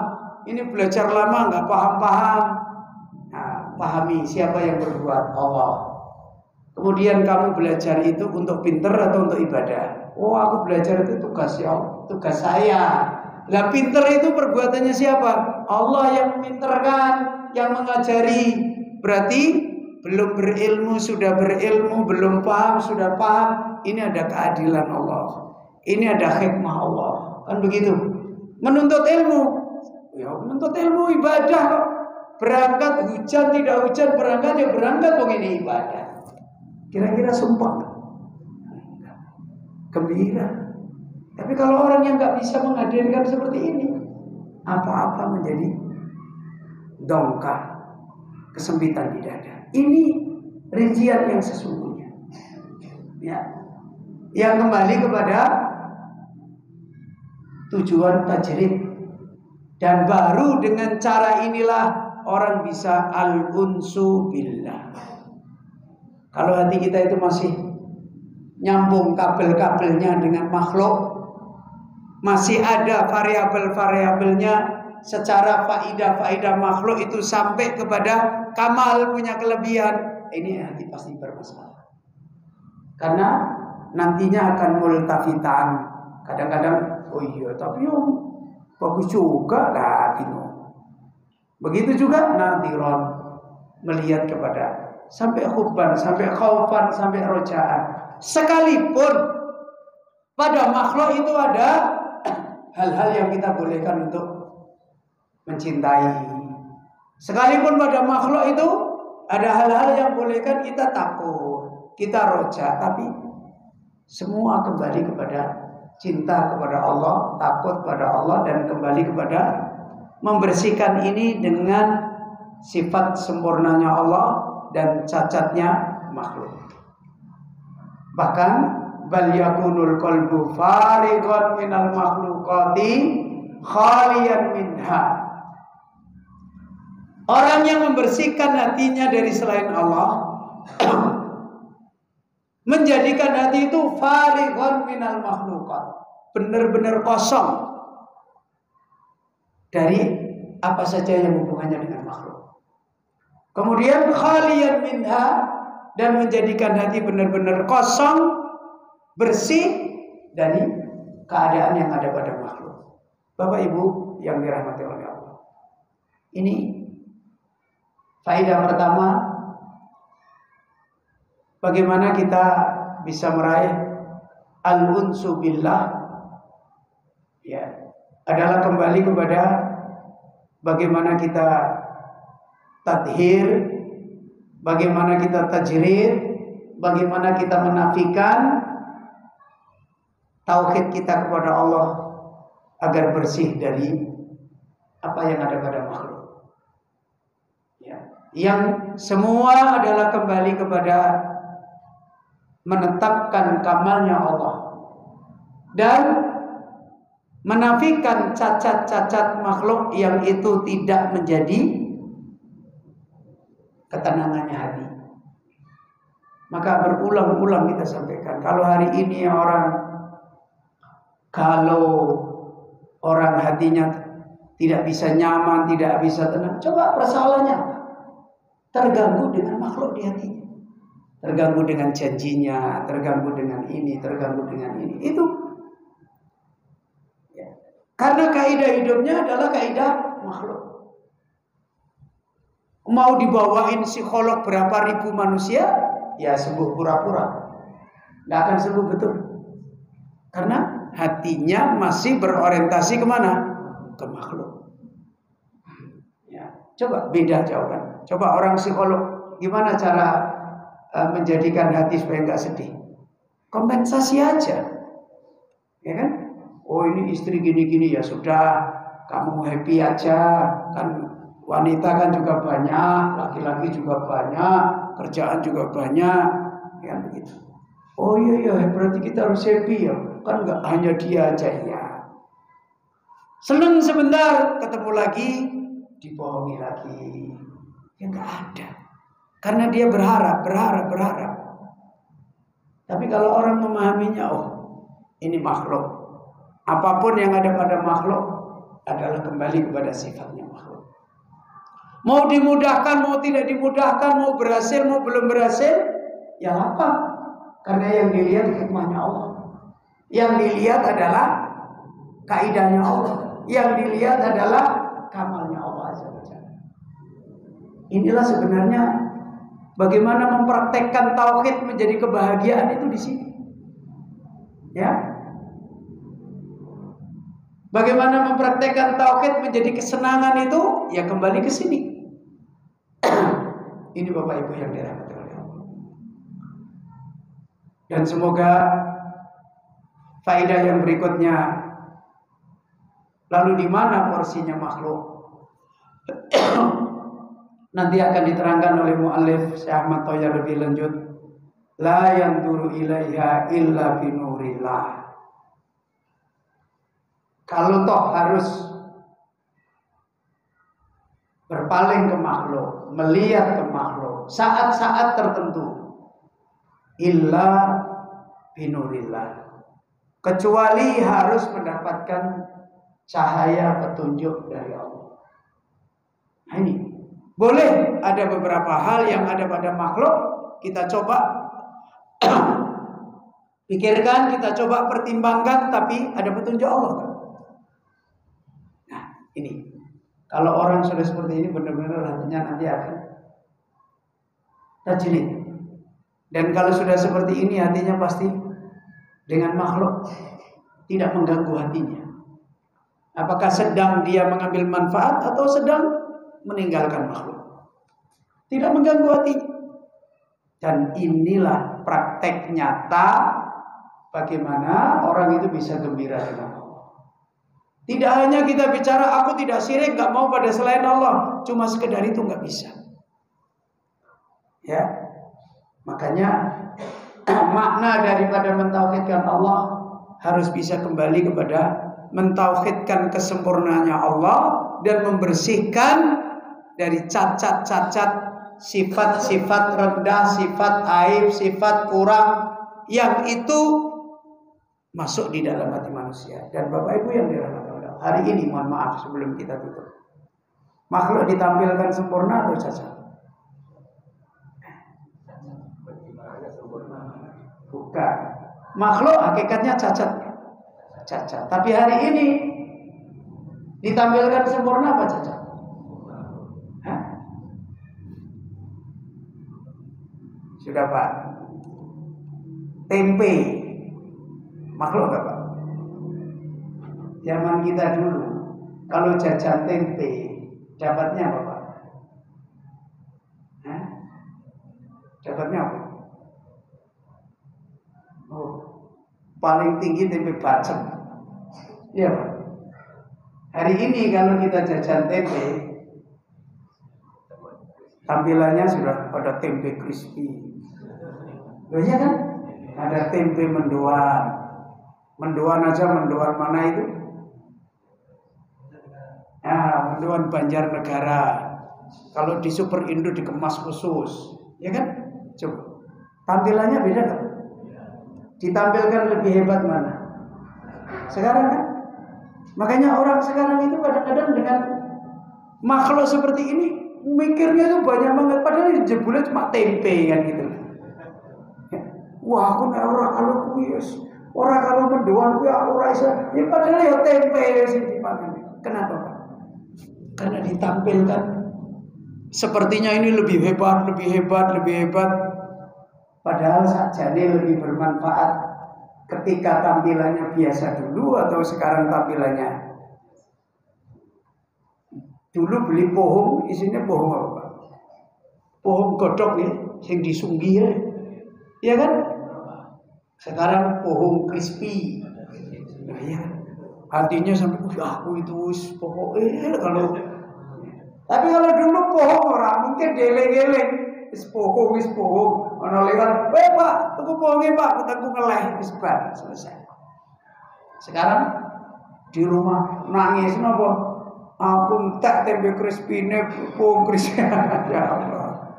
ini belajar lama nggak paham-paham. Nah, pahami siapa yang berbuat, Allah. Kemudian kamu belajar itu untuk pinter atau untuk ibadah? Oh, aku belajar itu tugas saya. Lah pinter itu perbuatannya siapa? Allah yang meminterkan, yang mengajari. Berarti belum berilmu sudah berilmu, belum paham sudah paham. Ini ada keadilan Allah. Ini ada hikmah Allah. Kan begitu. Menuntut ilmu, ya menuntut ilmu ibadah kok. Berangkat hujan tidak hujan, berangkat ya berangkat, kok ini ibadah. Kira-kira sumpah gembira. Tapi kalau orang yang nggak bisa menghadirkan seperti ini, apa-apa menjadi dongkar, kesempitan di dada. Ini rincian yang sesungguhnya. Ya, yang kembali kepada tujuan tajrid. Dan baru dengan cara inilah orang bisa al-unsu billah. Kalau hati kita itu masih nyambung kabel-kabelnya dengan makhluk, masih ada variabel-variabelnya, secara faidah-faidah makhluk itu sampai kepada kamal, punya kelebihan, ini hati pasti bermasalah. Karena nantinya akan multafitan. Kadang-kadang, oh iya tapi bagus juga lah gitu. Begitu juga nadiron, melihat kepada sampai hubban, sampai khaufan, sampai rojaan. Sekalipun pada makhluk itu ada hal-hal yang kita bolehkan untuk mencintai. Sekalipun pada makhluk itu ada hal-hal yang bolehkan kita takut, kita roja. Tapi semua kembali kepada cinta kepada Allah, takut pada Allah, dan kembali kepada membersihkan ini dengan sifat sempurnanya Allah dan cacatnya makhluk. Bahkan bal yakunul qalbu fariqan minal makhluqati khaliyan minha. Orang yang membersihkan hatinya dari selain Allah menjadikan hati itu fariqan minal makhluqat, benar-benar kosong dari apa saja yang hubungannya dengan makhluk. Kemudian khaliyan minha, dan menjadikan hati benar-benar kosong, bersih dari keadaan yang ada pada makhluk. Bapak Ibu yang dirahmati oleh Allah, ini faedah pertama, bagaimana kita bisa meraih al-unsu billah, ya, adalah kembali kepada bagaimana kita tadhir, bagaimana kita tajrid, bagaimana kita menafikan tauhid kita kepada Allah agar bersih dari apa yang ada pada makhluk. Ya. Yang semua adalah kembali kepada menetapkan kamalnya Allah dan menafikan cacat-cacat makhluk yang itu tidak menjadi ketenangannya hati. Maka berulang-ulang kita sampaikan, kalau hari ini kalau orang hatinya tidak bisa nyaman, tidak bisa tenang, coba persoalannya terganggu dengan makhluk di hatinya, terganggu dengan janjinya, terganggu dengan ini, terganggu dengan ini. Itu ya. Karena kaidah hidupnya adalah kaidah makhluk. Mau dibawain psikolog berapa ribu manusia, ya sembuh pura-pura, nggak akan sembuh betul. Karena hatinya masih berorientasi kemana? Ke makhluk. Ya, coba beda jawaban. Coba orang psikolog, gimana cara menjadikan hati supaya nggak sedih? Kompensasi aja, ya kan? Oh ini istri gini-gini, ya sudah, kamu happy aja. Kan wanita kan juga banyak, laki-laki juga banyak, kerjaan juga banyak, ya begitu. Oh iya, berarti kita harus happy ya. Kan nggak hanya dia aja ya. Seneng sebentar, ketemu lagi, dibohongi lagi. Ya nggak ada. Karena dia berharap. Tapi kalau orang memahaminya, oh ini makhluk. Apapun yang ada pada makhluk adalah kembali kepada sifatnya makhluk. Mau dimudahkan, mau tidak dimudahkan, mau berhasil, mau belum berhasil, ya apa? Karena yang dilihat hikmahnya Allah. Yang dilihat adalah kaidahnya Allah. Yang dilihat adalah kamalnya Allah Azza wa Jalla. Inilah sebenarnya bagaimana mempraktekkan tauhid menjadi kebahagiaan itu di sini. Ya. Bagaimana mempraktekkan tauhid menjadi kesenangan itu? Ya kembali ke sini. Ini Bapak Ibu yang dirahmati oleh Allah. Dan semoga faedah yang berikutnya, lalu di mana porsinya makhluk? Nanti akan diterangkan oleh muallif Syekh Ahmad Thoyar lebih lanjut. La yanzuru ilaiha illa binurillah. Kalau toh harus berpaling ke makhluk, melihat ke makhluk saat-saat tertentu, illa binurillah, kecuali harus mendapatkan cahaya petunjuk dari Allah. Nah ini boleh ada beberapa hal yang ada pada makhluk kita coba pikirkan, kita coba pertimbangkan, tapi ada petunjuk Allah kan? Nah ini kalau orang sudah seperti ini benar-benar hatinya nanti akan tajlid. Dan kalau sudah seperti ini hatinya pasti dengan makhluk tidak mengganggu hatinya. Apakah sedang dia mengambil manfaat atau sedang meninggalkan makhluk? Tidak mengganggu hati. Dan inilah praktek nyata bagaimana orang itu bisa gembira dengan Allah. Tidak hanya kita bicara aku tidak syirik, gak mau pada selain Allah, cuma sekedar itu gak bisa. Ya, makanya makna daripada mentauhidkan Allah harus bisa kembali kepada mentauhidkan kesempurnaannya Allah dan membersihkan dari cacat-cacat, sifat-sifat rendah, sifat aib, sifat kurang yang itu masuk di dalam hati manusia. Dan Bapak Ibu yang dirahmati Allah, hari ini mohon maaf sebelum kita tutup, makhluk ditampilkan sempurna atau cacat? Bukan. Makhluk hakikatnya cacat. Tapi hari ini ditampilkan sempurna apa cacat? Hah? Sudah Pak. Tempe makhluk enggak Pak? Zaman kita dulu kalau jajan tempe dapatnya apa Pak? Hah? Dapatnya apa? Oh, paling tinggi tempe bacem. Ya, Pak. Hari ini kalau kita jajan tempe, tampilannya sudah pada tempe crispy. Loh iya kan? Ada tempe mendoan. Mendoan aja, mendoan mana itu? Nah, mendoan Banjarnegara. Kalau di Super Indo dikemas khusus, ya kan? Coba. Tampilannya beda kan? Ditampilkan lebih hebat mana? Sekarang kan? Makanya orang sekarang itu kadang-kadang dengan makhluk seperti ini mikirnya tuh banyak banget. Padahal jebulnya cuma tempe kan gitu. Wah, aku nek ora kalau kuwi ora kalau mendoan kuwi aku ora iso. Ya padahal ya tempe sing dipangan. Kenapa, Pak? Karena ditampilkan sepertinya ini lebih hebat, lebih hebat, lebih hebat. Padahal sakjane lebih bermanfaat ketika tampilannya biasa dulu atau sekarang tampilannya. Dulu beli pohong, isinya pohong apa, Pak? Pohong godok nih, yang disunggi ya. Iya kan? Sekarang pohong crispy. Nah, ya. Hatinya sampai aku itu pokoknya kalau. Tapi kalau dulu pohong orang mungkin deleng-deleng. Wis pohong. Ono lewat, "Weh, Pak, tuku pohonge, Pak, aku ngeleh wis bar selesai." Sekarang di rumah nangis napa? Aku entek tempe crispy-ne pohong crispy. Ya Allah.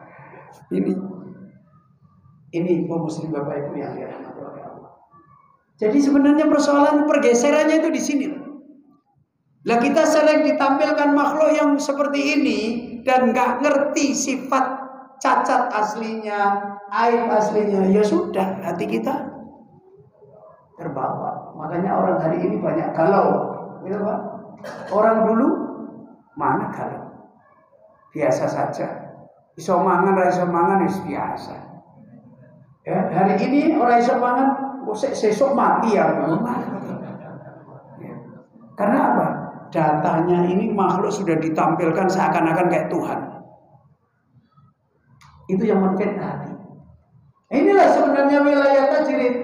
Ini kaum muslim Bapak Ibu yang dirahmati oleh Allah. Jadi sebenarnya persoalan pergeserannya itu di sini. Lah kita sering ditampilkan makhluk yang seperti ini dan nggak ngerti sifat cacat aslinya, aib aslinya, ya sudah hati kita terbawa. Makanya orang hari ini banyak galau, gitu Pak. Orang dulu mana galau, biasa saja. Iso mangan, ra iso mangan wis biasa. Ya, hari ini orang iso mangan, sesuk mati ya. Karena apa? Datanya ini makhluk sudah ditampilkan seakan-akan kayak Tuhan. Itu yang memfitnah hati. Inilah sebenarnya wilayah tajrid.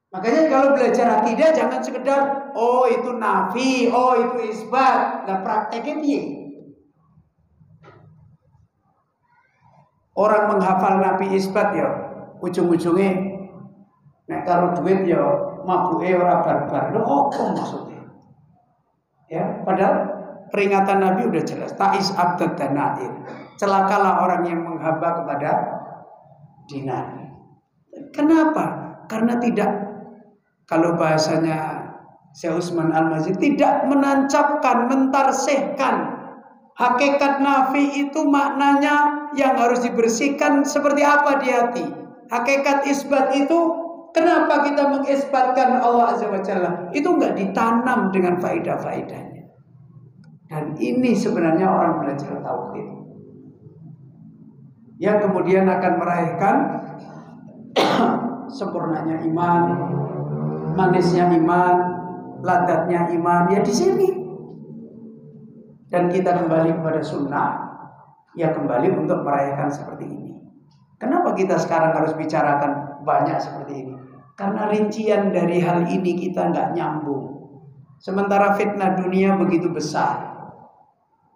Makanya kalau belajar akidah jangan sekedar oh itu nafi, oh itu isbat. Nah prakteknya piye? Orang menghafal nafi isbat ya ujung-ujungnya nek karo duit ya mabuke ora barbar. Lho opo maksudnya? Ya, padahal peringatan Nabi udah jelas. Ta'is abdad danair. Celakalah orang yang menghamba kepada dinar. Kenapa? Karena tidak, kalau bahasanya Syekh Utsman Al-Mazid, tidak menancapkan, mentarsihkan hakikat nafi itu maknanya yang harus dibersihkan seperti apa di hati. Hakikat isbat itu, kenapa kita mengisbatkan Allah Azza wa Jalla? Itu enggak ditanam dengan faedah-faedahnya. Dan ini sebenarnya orang belajar tauhid yang kemudian akan meraihkan sempurnanya iman, manisnya iman, ladatnya iman, ya di sini. Dan kita kembali kepada sunnah, ya kembali untuk meraihkan seperti ini. Kenapa kita sekarang harus bicarakan banyak seperti ini? Karena rincian dari hal ini kita nggak nyambung. Sementara fitnah dunia begitu besar.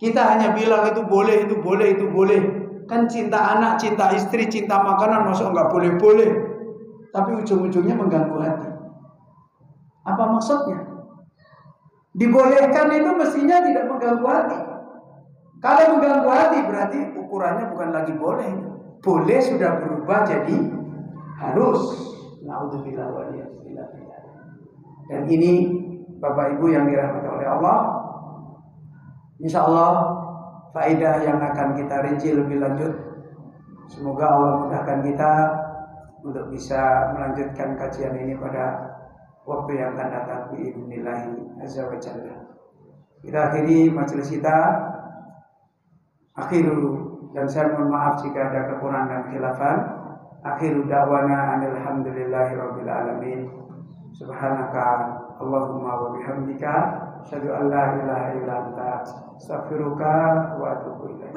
Kita hanya bilang itu boleh, itu boleh, itu boleh. Kan cinta anak, cinta istri, cinta makanan masuk nggak boleh-boleh. Tapi ujung-ujungnya mengganggu hati. Apa maksudnya? Dibolehkan itu mestinya tidak mengganggu hati. Kalau mengganggu hati berarti ukurannya bukan lagi boleh. Boleh sudah berubah jadi harus. Na'udzubillah wa liyadzubillah. Dan ini Bapak Ibu yang dirahmati oleh Allah, insya Allah faedah yang akan kita rinci lebih lanjut. Semoga Allah mudahkan kita untuk bisa melanjutkan kajian ini pada waktu yang akan datang bi'idznillah azza wa jalla. Kita akhiri majelis kita. Dan saya mohon maaf jika ada kekurangan dan khilafan. Akhiru da'wana alhamdulillahi rabbil alamin. Subhanaka Allahumma wa bihamdika asyhadu an la ilaha illa anta astaghfiruka wa atubu ilaik.